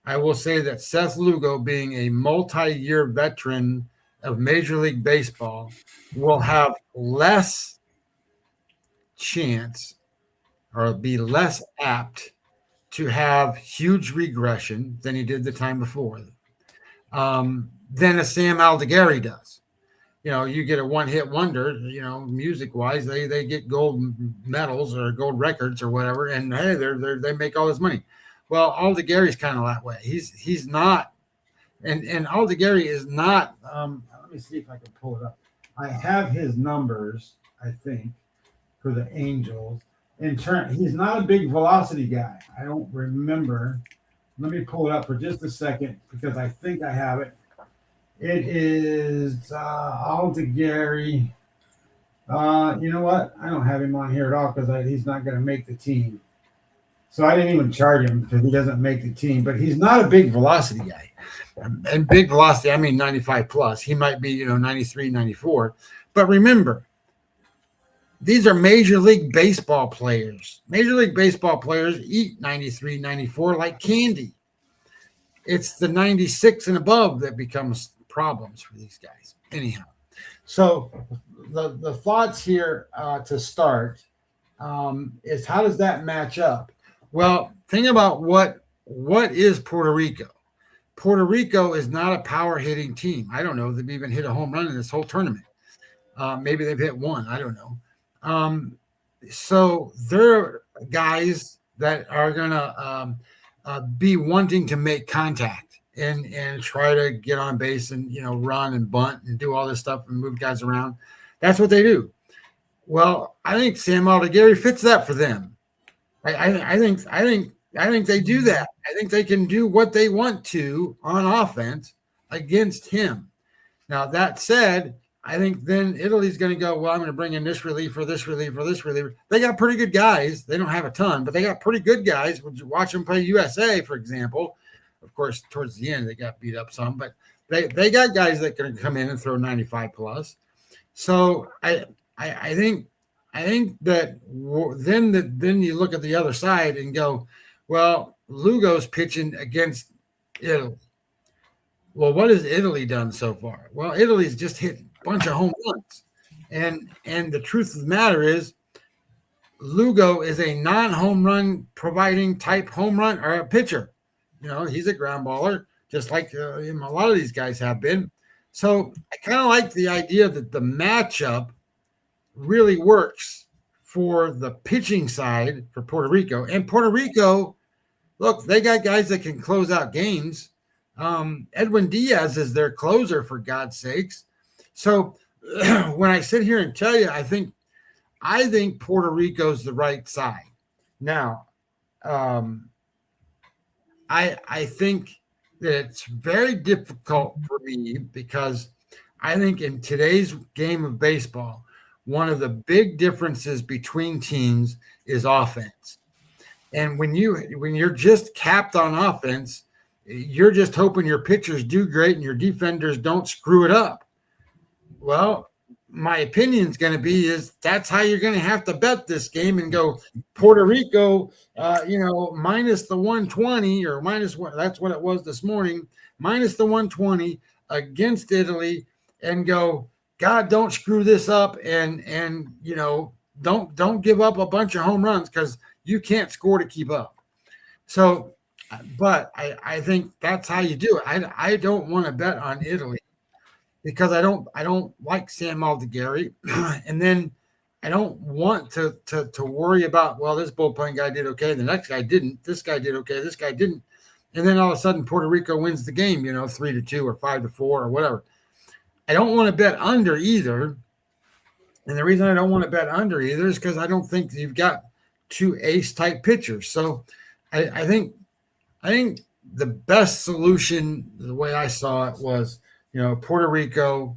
I will say that Seth Lugo, being a multi-year veteran of Major League Baseball, will have less chance or be less apt to have huge regression than he did the time before. Than a Sam Aldegheri does. You get a one-hit wonder, music-wise, they get gold medals or gold records or whatever, and hey, they make all this money. Well, Aldegheri's kind of that way. He's not, and Aldegheri is not. Let me see if I can pull it up. I have his numbers, I think, for the Angels. He's not a big velocity guy. I don't remember. Let me pull it up for just a second because I think I have it. It is Aldegheri. You know what? I don't have him on here at all because he's not going to make the team. So I didn't even charge him because he doesn't make the team. But he's not a big velocity guy. and big velocity, I mean 95 plus. He might be, 93, 94. But remember, these are Major League Baseball players. Major League Baseball players eat 93, 94 like candy. It's the 96 and above that becomes problems for these guys. Anyhow, so the thoughts here to start is how does that match up? Well, think about what is Puerto Rico. Puerto Rico is not a power hitting team. I don't know if they've even hit a home run in this whole tournament. Maybe they've hit one. I don't know. So they're guys that are going to be wanting to make contact and try to get on base and, run and bunt and do all this stuff and move guys around. That's what they do. Well, I think Sam Aldegari fits that for them. I think they do that. I think they can do what they want to on offense against him. Now, that said, I think then Italy's going to go, well, I'm going to bring in this reliever, this reliever, this reliever. They got pretty good guys. They don't have a ton, but they got pretty good guys. Would you watch them play USA, for example? Of course, towards the end, they got beat up some, but they got guys that can come in and throw 95 plus. So I think that then you look at the other side and go, well, Lugo's pitching against Italy. Well, what has Italy done so far? Well, Italy's just hit a bunch of home runs. And the truth of the matter is Lugo is a non-home run providing type home run or a pitcher. He's a ground baller, just like a lot of these guys have been. So I kind of like the idea that the matchup really works for the pitching side for Puerto Rico. And Puerto Rico, look, they got guys that can close out games. Edwin Diaz is their closer, for God's sakes. So when I sit here and tell you, I think Puerto Rico's the right side. Now, I think that it's very difficult for me because I think in today's game of baseball, one of the big differences between teams is offense. And when you're just capped on offense, you're just hoping your pitchers do great and your defenders don't screw it up. Well, my opinion is going to be is that's how you're going to have to bet this game and go Puerto Rico, minus the 120 or minus one. That's what it was this morning, minus the 120 against Italy, and go, God, don't screw this up and don't give up a bunch of home runs because you can't score to keep up. So, but I think that's how you do it. I don't want to bet on Italy because I don't like Sam Aldegari, and then I don't want to worry about, well, this bullpen guy did okay, the next guy didn't, this guy did okay, this guy didn't, and then all of a sudden Puerto Rico wins the game, 3-2 or 5-4 or whatever. I don't want to bet under either, and the reason I don't want to bet under either is because I don't think you've got two ace type pitchers. So I think the best solution, the way I saw it, was Puerto Rico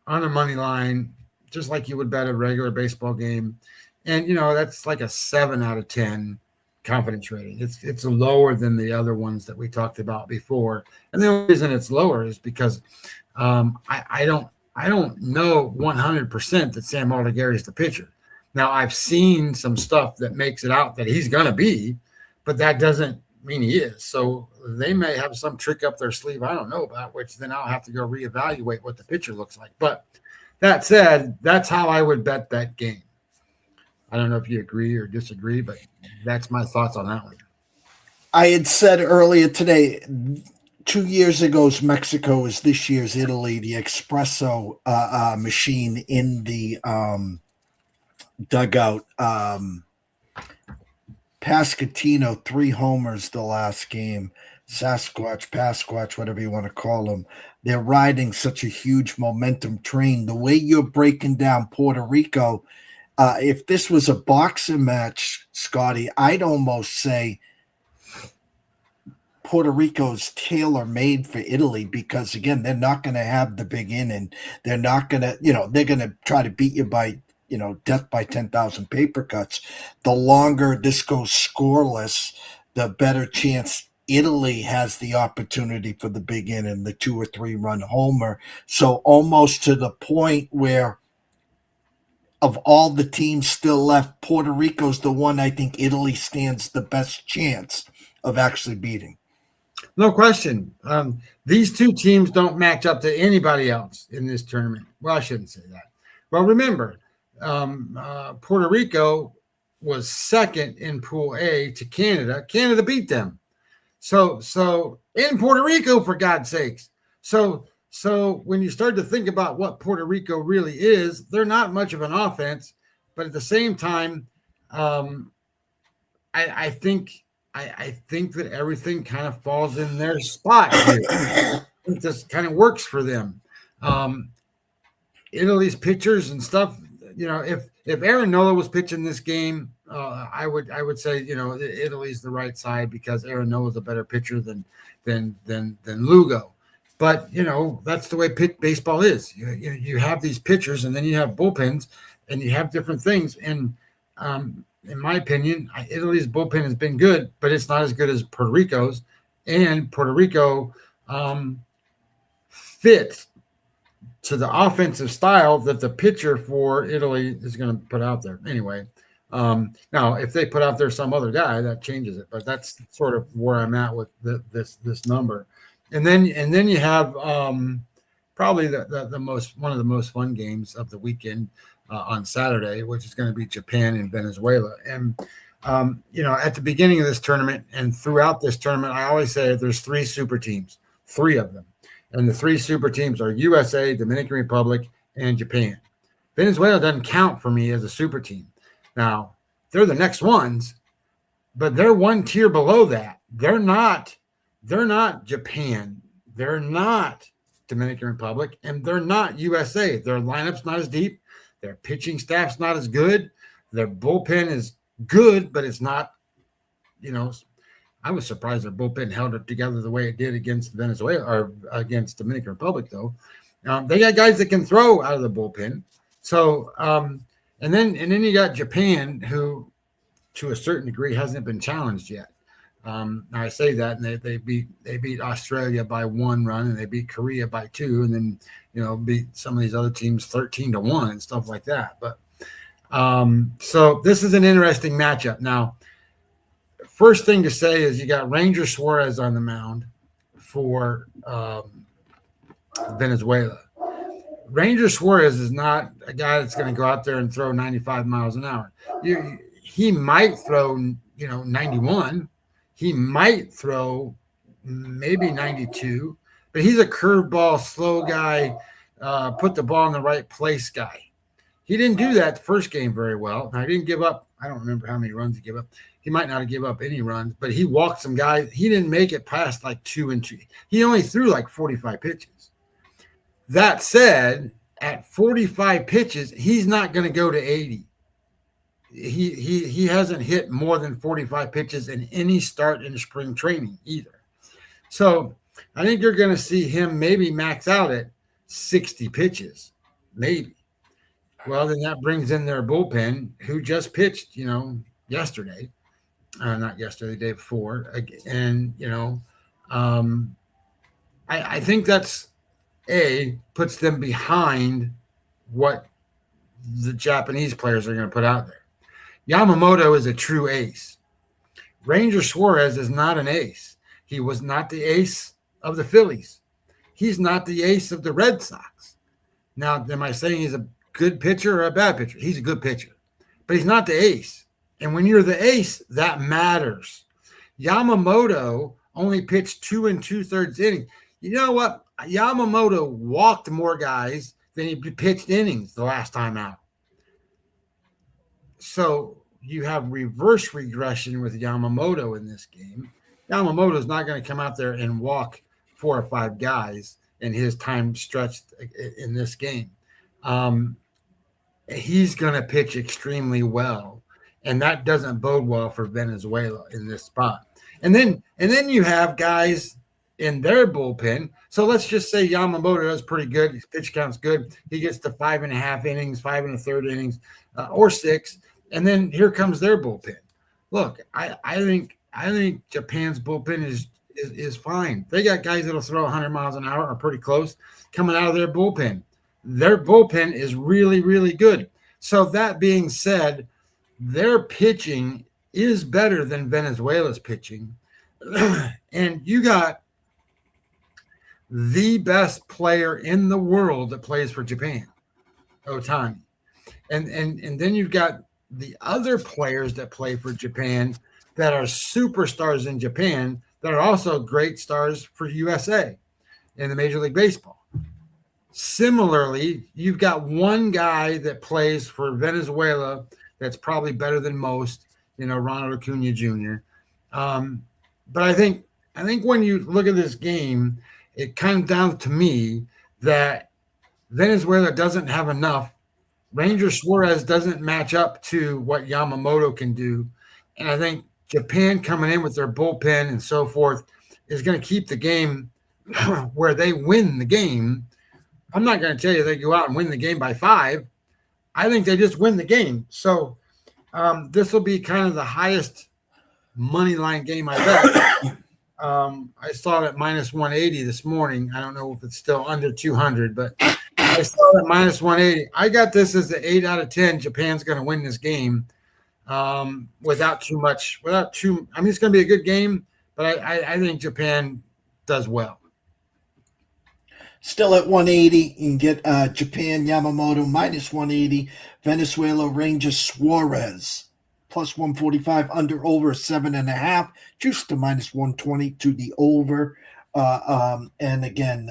on the money line, just like you would bet a regular baseball game. And, that's like a 7 out of 10 confidence rating. It's lower than the other ones that we talked about before. And the only reason it's lower is because I don't know 100% that Sam Aldegari is the pitcher. Now, I've seen some stuff that makes it out that he's going to be, but that doesn't mean he is. So they may have some trick up their sleeve I don't know about, which then I'll have to go reevaluate what the pitcher looks like. But that said, that's how I would bet that game. I don't know if you agree or disagree, but that's my thoughts on that one. I had said earlier today, 2 years ago's Mexico is this year's Italy, the espresso machine in the dugout. Pasquantino, 3 homers the last game. Pasquatch, whatever you want to call them. They're riding such a huge momentum train. The way you're breaking down Puerto Rico, if this was a boxing match, Scotty, I'd almost say Puerto Rico's tailor-made for Italy because, again, they're not going to have the big inning. They're not going to, they're going to try to beat you by, death by 10,000 paper cuts. The longer this goes scoreless, the better chance Italy has the opportunity for the big inning, the 2 or 3 run homer. So almost to the point where of all the teams still left, Puerto Rico's the one I think Italy stands the best chance of actually beating. No question. These two teams don't match up to anybody else in this tournament. Well, I shouldn't say that. Well, remember, Puerto Rico was second in Pool A to Canada. Canada beat them. So in Puerto Rico, for God's sakes. So when you start to think about what Puerto Rico really is, they're not much of an offense, but at the same time, I think that everything kind of falls in their spot here. I think this kind of works for them. Italy's pitchers and stuff, if Aaron Nola was pitching this game, I would say, Italy's the right side because Aaron Nola is a better pitcher than Lugo. But, that's the way baseball is. You have these pitchers and then you have bullpens and you have different things. And in my opinion, Italy's bullpen has been good, but it's not as good as Puerto Rico's. And Puerto Rico fits to the offensive style that the pitcher for Italy is going to put out there. Anyway, now if they put out there some other guy, that changes it. But that's sort of where I'm at with this number. And then you have probably one of the most fun games of the weekend on Saturday, which is going to be Japan and Venezuela. And at the beginning of this tournament and throughout this tournament, I always say there's 3 super teams, 3 of them. And the 3 super teams are USA, Dominican Republic, and Japan. Venezuela doesn't count for me as a super team. Now, they're the next ones, but they're one tier below that. They're not Japan. They're not Dominican Republic, and they're not USA. Their lineup's not as deep. Their pitching staff's not as good. Their bullpen is good, but it's not, I was surprised their bullpen held it together the way it did against Venezuela or against Dominican Republic, though. They got guys that can throw out of the bullpen. So, and then you got Japan, who, to a certain degree, hasn't been challenged yet. I say that, and they beat Australia by 1 run, and they beat Korea by 2, and then beat some of these other teams 13-1 and stuff like that. But so this is an interesting matchup. Now, first thing to say is you got Ranger Suarez on the mound for Venezuela. Ranger Suarez is not a guy that's going to go out there and throw 95 miles an hour. He might throw 91. He might throw maybe 92, but he's a curveball, slow guy, put the ball in the right place guy. He didn't do that the first game very well. Now, he didn't give up. I don't remember how many runs he gave up. He might not have given up any runs, but he walked some guys. He didn't make it past like 2 and 2. He only threw like 45 pitches. That said, at 45 pitches, he's not going to go to 80. He hasn't hit more than 45 pitches in any start in spring training either. So I think you're going to see him maybe max out at 60 pitches, maybe. Well, then that brings in their bullpen, who just pitched, yesterday. Not yesterday, the day before. And, I think that's puts them behind what the Japanese players are going to put out there. Yamamoto is a true ace. Ranger Suarez is not an ace. He was not the ace of the Phillies. He's not the ace of the Red Sox. Now, am I saying he's a good pitcher or a bad pitcher? He's a good pitcher, but he's not the ace. And when you're the ace, that matters. Yamamoto only pitched 2 2/3 innings. You know what? Yamamoto walked more guys than he pitched innings the last time out. So you have reverse regression with Yamamoto in this game. Yamamoto is not going to come out there and walk 4 or 5 guys in his time stretched in this game. He's going to pitch extremely well, and that doesn't bode well for Venezuela in this spot. And then you have guys in their bullpen. So let's just say Yamamoto does pretty good. His pitch count's good. He gets to 5.5 innings, 5 1/3 innings, or 6. And then here comes their bullpen. Look, I think Japan's bullpen is is fine. They got guys that'll throw 100 miles an hour or pretty close coming out of their bullpen. Their bullpen is really, really good. So that being said, their pitching is better than Venezuela's pitching. And you got the best player in the world that plays for Japan, Otani. And then you've got the other players that play for Japan that are superstars in Japan that are also great stars for USA in the Major League Baseball. Similarly, you've got one guy that plays for Venezuela that's probably better than most, Ronald Acuna Jr. But I think when you look at this game, it comes down to me that Venezuela doesn't have enough. Ranger Suarez doesn't match up to what Yamamoto can do. And I think Japan coming in with their bullpen and so forth is going to keep the game where they win the game. I'm not going to tell you they go out and win the game by 5. I think they just win the game. So this will be kind of the highest money line game I bet. I saw it at minus 180 this morning. I don't know if it's still under 200, but I saw it at minus 180. I got this as the 8 out of 10. Japan's going to win this game without too much. I mean, it's going to be a good game, but I think Japan does well. Still at 180, you can get Japan Yamamoto minus 180, Venezuela Ranger Suarez plus 145, under over 7.5, juice to minus 120 to the over. And again,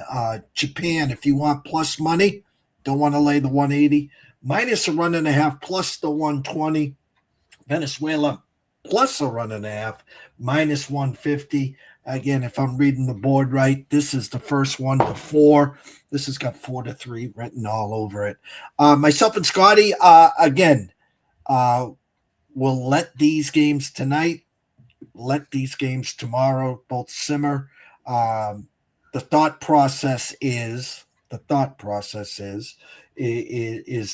Japan, if you want plus money, don't want to lay the 180, minus a 1.5 plus the 120. Venezuela plus a 1.5 minus 150. Again, if I'm reading the board right, this is the first one to 4. This has got 4 to 3 written all over it. Myself and Scotty, again, we'll let these games tonight, let these games tomorrow both simmer. The thought process is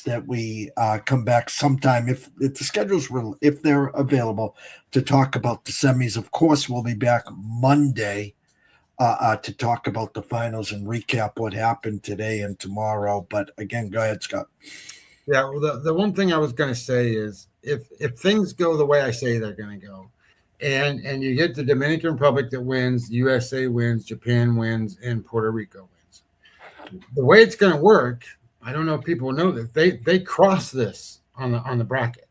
that we come back sometime if the schedules will, if they're available, to talk about the semis. Of course, we'll be back Monday to talk about the finals and recap what happened today and tomorrow. But again, go ahead, Scott. Yeah, well, the one thing I was going to say is if things go the way I say they're going to go, and you get the Dominican Republic that wins, USA wins, Japan wins, and Puerto Rico wins. The way it's going to work, I don't know if people know that they cross this on the brackets.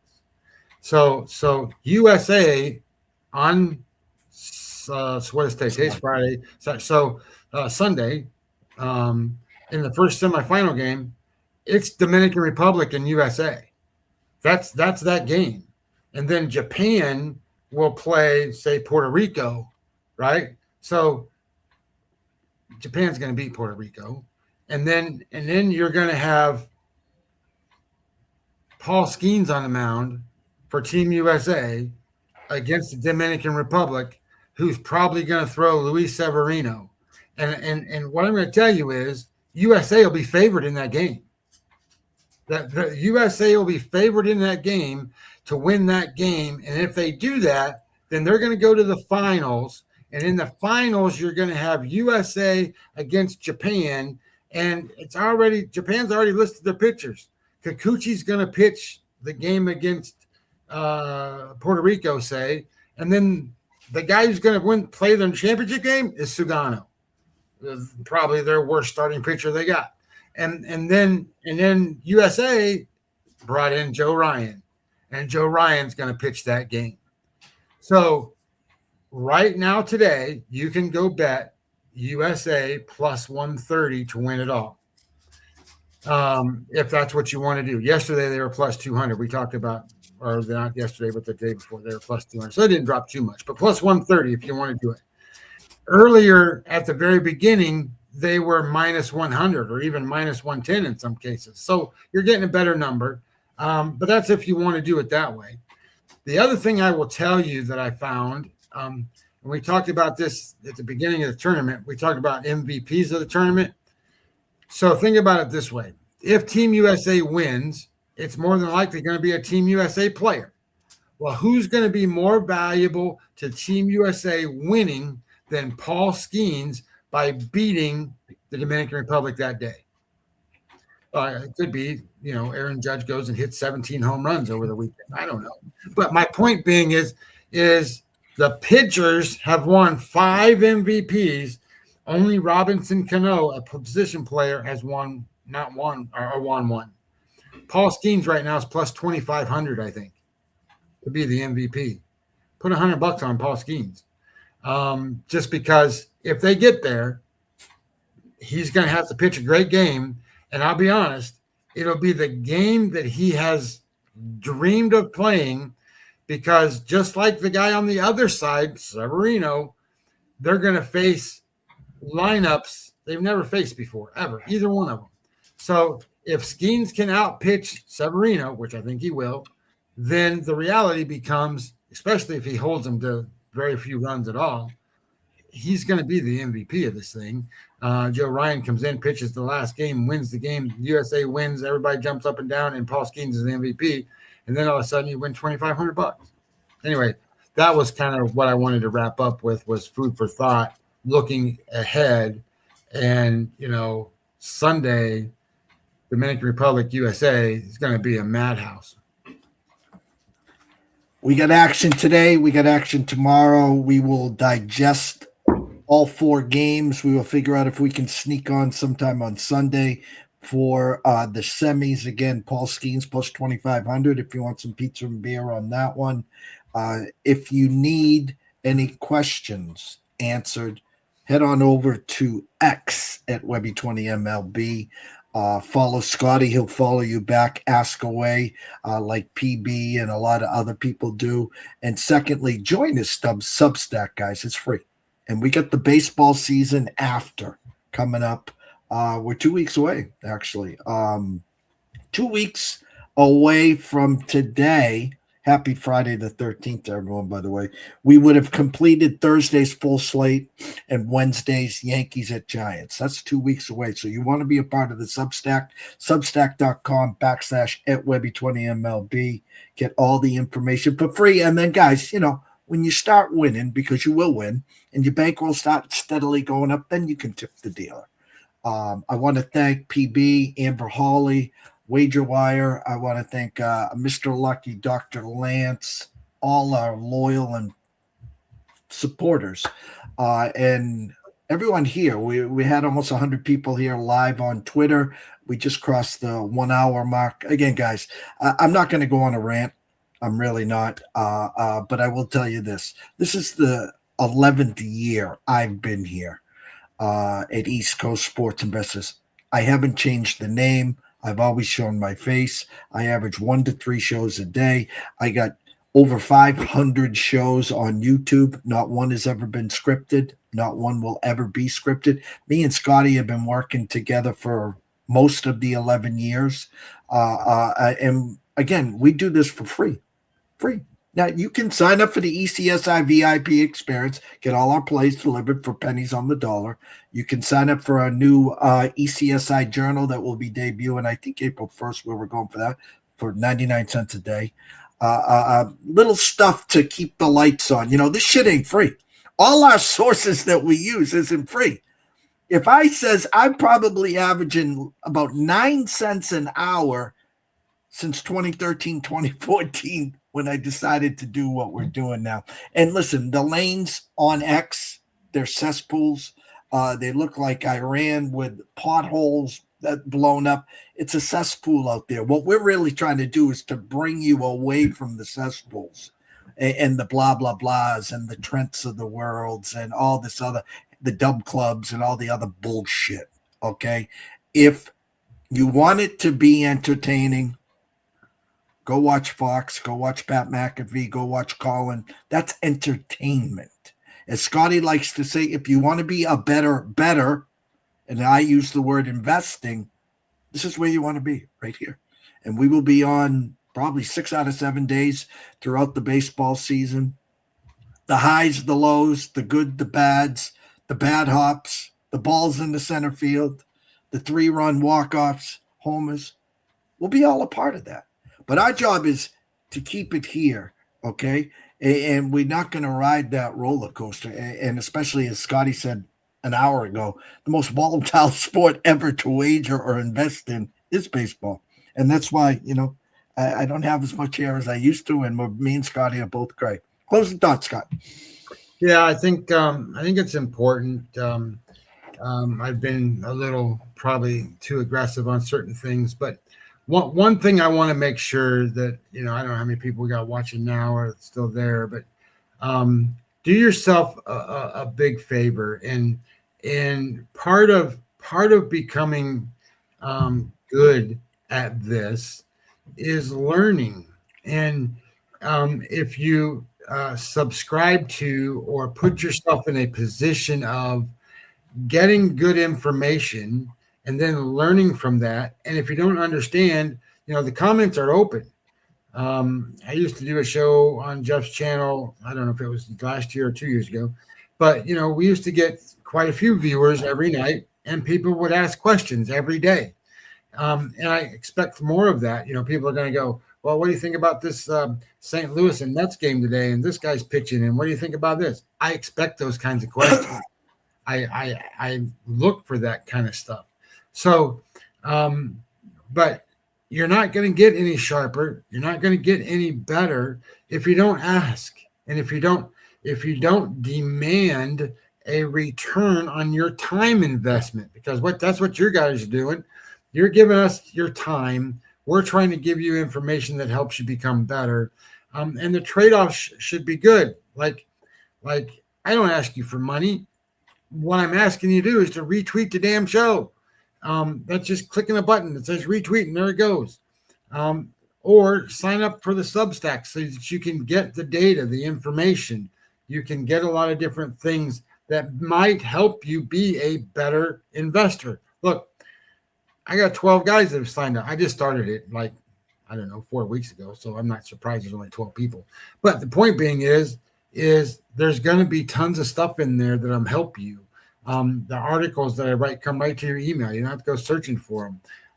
So USA on today's Friday. So Sunday in the first semifinal game, it's Dominican Republic and USA. That's that game, and then Japan will play, say, Puerto Rico, right? So Japan's going to beat Puerto Rico. And then you're going to have Paul Skeens on the mound for Team USA against the Dominican Republic, who's probably going to throw Luis Severino. And what I'm going to tell you is USA will be favored in that game. That the USA will be favored in that game to win that game. And if they do that, then they're going to go to the finals. And in the finals, you're going to have USA against Japan. And Japan's already listed their pitchers. Kikuchi's going to pitch the game against Puerto Rico, say, and then the guy who's going to play the championship game is Sugano, probably their worst starting pitcher they got. And then USA brought in Joe Ryan, and Joe Ryan's going to pitch that game. So right now today, you can go bet USA plus 130 to win it all. If that's what you want to do. Yesterday they were plus 200. We talked about, or not yesterday, but the day before they were plus 200. So they didn't drop too much, but plus 130 if you want to do it. Earlier at the very beginning, they were minus 100 or even minus 110 in some cases. So you're getting a better number. But that's if you want to do it that way. The other thing I will tell you that I found, and we talked about this at the beginning of the tournament. We talked about MVPs of the tournament. So think about it this way. If Team USA wins, it's more than likely going to be a Team USA player. Well, who's going to be more valuable to Team USA winning than Paul Skeens by beating the Dominican Republic that day. It could be, Aaron Judge goes and hits 17 home runs over the weekend. I don't know. But my point being is the pitchers have won 5 MVPs. Only Robinson Cano, a position player, has won one. Paul Skeens right now is plus 2,500, I think, to be the MVP. Put $100 on Paul Skeens. Just because if they get there, he's going to have to pitch a great game. And I'll be honest, it'll be the game that he has dreamed of playing, because just like the guy on the other side, Severino, they're going to face lineups they've never faced before, ever, either one of them. So if Skeens can outpitch Severino, which I think he will, then the reality becomes, especially if he holds him to very few runs at all, he's going to be the MVP of this thing. Joe Ryan comes in, pitches the last game, wins the game. USA wins. Everybody jumps up and down, and Paul Skeens is the MVP. And then all of a sudden, you win $2,500. Anyway, that was kind of what I wanted to wrap up with, was food for thought, looking ahead. And, Sunday, Dominican Republic, USA is going to be a madhouse. We got action today. We got action tomorrow. We will digest all 4 games. We will figure out if we can sneak on sometime on Sunday for the semis. Again, Paul Skeens plus 2,500 if you want some pizza and beer on that one. If you need any questions answered, head on over to X at Webby20MLB. Follow Scotty. He'll follow you back. Ask away like PB and a lot of other people do. And secondly, join his Substack, guys. It's free. And we got the baseball season after coming up. We're 2 weeks away, actually. 2 weeks away from today. Happy Friday the 13th, everyone, by the way. We would have completed Thursday's full slate and Wednesday's Yankees at Giants. That's 2 weeks away. So you want to be a part of the Substack, substack.com/@Webby20MLB. Get all the information for free. And then, guys, when you start winning, because you will win, and your bankroll starts steadily going up, then you can tip the dealer. I want to thank PB, Amber Hawley, WagerWire. I want to thank Mr. Lucky, Dr. Lance, all our loyal and supporters, and everyone here. We had almost 100 people here live on Twitter. We just crossed the 1 hour mark. Again, guys, I'm not going to go on a rant. I'm really not. But I will tell you this. This is the 11th year I've been here at East Coast Sports Investors. I haven't changed the name. I've always shown my face. I average 1 to 3 shows a day. I got over 500 shows on YouTube. Not one has ever been scripted. Not one will ever be scripted. Me and Scotty have been working together for most of the 11 years. And again, we do this for free. Free. Now, you can sign up for the ECSI VIP experience, get all our plays delivered for pennies on the dollar. You can sign up for our new ECSI journal that will be debuting, I think, April 1st, where we're going for that, for 99 cents a day. Little stuff to keep the lights on. This shit ain't free. All our sources that we use isn't free. If I says I'm probably averaging about 9 cents an hour since 2013, 2014, when I decided to do what we're doing now. And listen, the lanes on X, they're cesspools. They look like Iran with potholes that blown up. It's a cesspool out there. What we're really trying to do is to bring you away from the cesspools and the blah, blah, blahs and the Trents of the worlds and all this other, the dub clubs and all the other bullshit, okay? If you want it to be entertaining, go watch Fox, go watch Pat McAfee, go watch Colin. That's entertainment. As Scotty likes to say, if you want to be a better, and I use the word investing, this is where you want to be, right here. And we will be on probably 6 out of 7 days throughout the baseball season. The highs, the lows, the good, the bads, the bad hops, the balls in the center field, the 3-run walk-offs, homers. We'll be all a part of that. But our job is to keep it here, okay? And we're not going to ride that roller coaster. And especially as Scotty said an hour ago, the most volatile sport ever to wager or invest in is baseball. And that's why, I don't have as much hair as I used to. And me and Scotty are both gray. Closing thoughts, Scott. Yeah, I think it's important. I've been a little probably too aggressive on certain things, but one thing I want to make sure that I don't know how many people we got watching now are still there, but do yourself a big favor, and part of becoming good at this is learning. And if you subscribe to or put yourself in a position of getting good information and then learning from that. And if you don't understand, the comments are open. I used to do a show on Jeff's channel. I don't know if it was last year or 2 years ago, but we used to get quite a few viewers every night, and people would ask questions every day. And I expect more of that. People are going to go, well, what do you think about this St. Louis and Mets game today? And this guy's pitching. And what do you think about this? I expect those kinds of questions. I look for that kind of stuff. So, but you're not going to get any sharper. You're not going to get any better if you don't ask, and if you don't demand a return on your time investment, because that's what your guys are doing. You're giving us your time. We're trying to give you information that helps you become better, and the trade-off should be good. Like I don't ask you for money. What I'm asking you to do is to retweet the damn show. That's just clicking a button that says retweet, and there it goes. Or sign up for the Substack so that you can get the data, the information. You can get a lot of different things that might help you be a better investor. Look, I got 12 guys that have signed up. I just started it 4 weeks ago, so I'm not surprised there's only 12 people. But the point being is there's going to be tons of stuff in there that'll help you. The articles that I write come right to your email. You don't have to go searching for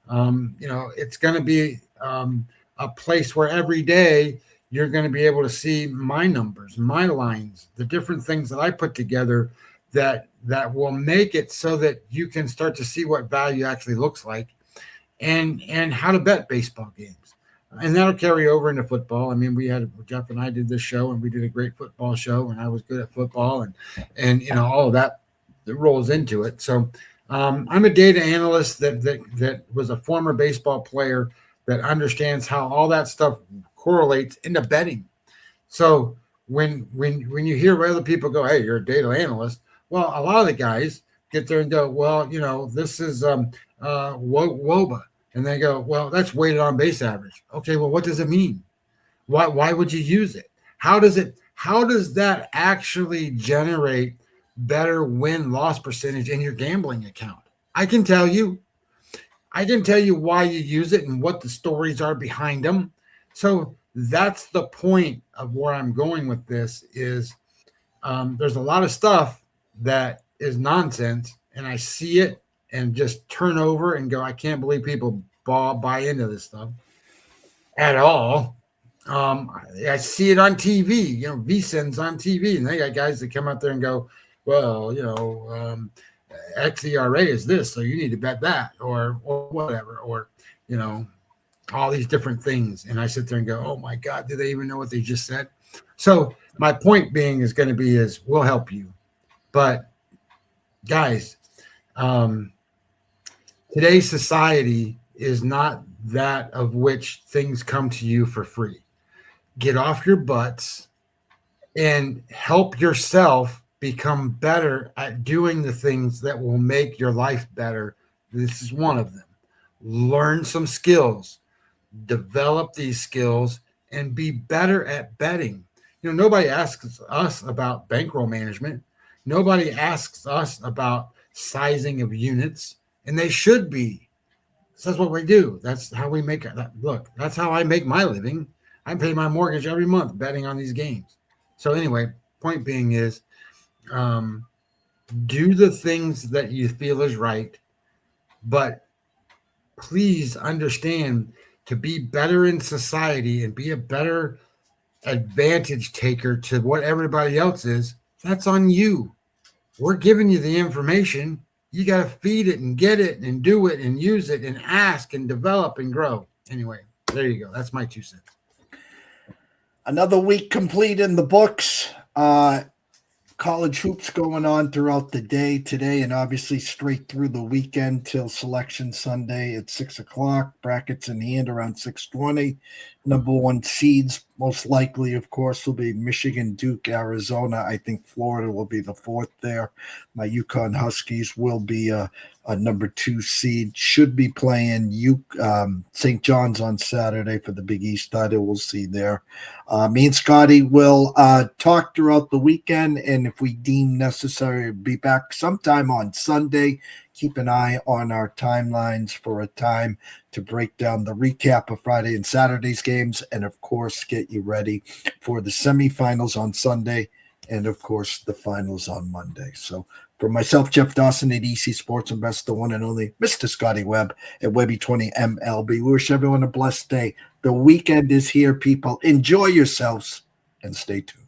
them. It's going to be a place where every day you're going to be able to see my numbers, my lines, the different things that I put together that will make it so that you can start to see what value actually looks like, and how to bet baseball games. And that'll carry over into football. I mean, Jeff and I did this show, and we did a great football show, and I was good at football, and all of that rolls into it. So I'm a data analyst that was a former baseball player that understands how all that stuff correlates into betting. So when you hear other people go, hey, you're a data analyst, well, a lot of the guys get there and go, well, this is WOBA. And they go, well, that's weighted on base average. Okay, well, what does it mean? Why would you use it? How does that actually generate better win-loss percentage in your gambling account? I can tell you why you use it and what the stories are behind them. So that's the point of where I'm going with this is there's a lot of stuff that is nonsense, and I see it and just turn over and go, I can't believe people buy into this stuff at all. I see it on TV, VSiN's on TV, and they got guys that come out there and go, well, XERA is this, so you need to bet that, or whatever, or all these different things. And I sit there and go, oh my God, do they even know what they just said? So my point being is going to be we'll help you. But guys, today's society is not that of which things come to you for free. Get off your butts and help yourself become better at doing the things that will make your life better. This is one of them. Learn some skills, develop these skills, and be better at betting. Nobody asks us about bankroll management. Nobody asks us about sizing of units, and they should be. That's what we do. That's how we make it. Look, that's how I make my living. I pay my mortgage every month betting on these games. So anyway, point being is do the things that you feel is right, but please understand, to be better in society and be a better advantage taker to what everybody else is, that's on you. We're giving you the information. You got to feed it and get it and do it and use it and ask and develop and grow. Anyway, there you go. That's my 2 cents. Another week complete in the books. College hoops going on throughout the day today and obviously straight through the weekend till Selection Sunday at 6 o'clock. Brackets in hand around 6:20. Number 1 seeds most likely, of course, will be Michigan, Duke, Arizona. I think Florida will be the 4th there. My Yukon Huskies will be a number 2 seed. Should be playing St. John's on Saturday for the Big East title. We'll see there. Me and Scotty will talk throughout the weekend, and if we deem necessary, be back sometime on Sunday. Keep an eye on our timelines for a time to break down the recap of Friday and Saturday's games, and of course, get you ready for the semifinals on Sunday, and of course, the finals on Monday. So for myself, Jeff Dawson at EC Sports Investor, the one and only Mr. Scotty Webb at Webby20 MLB. We wish everyone a blessed day. The weekend is here, people. Enjoy yourselves and stay tuned.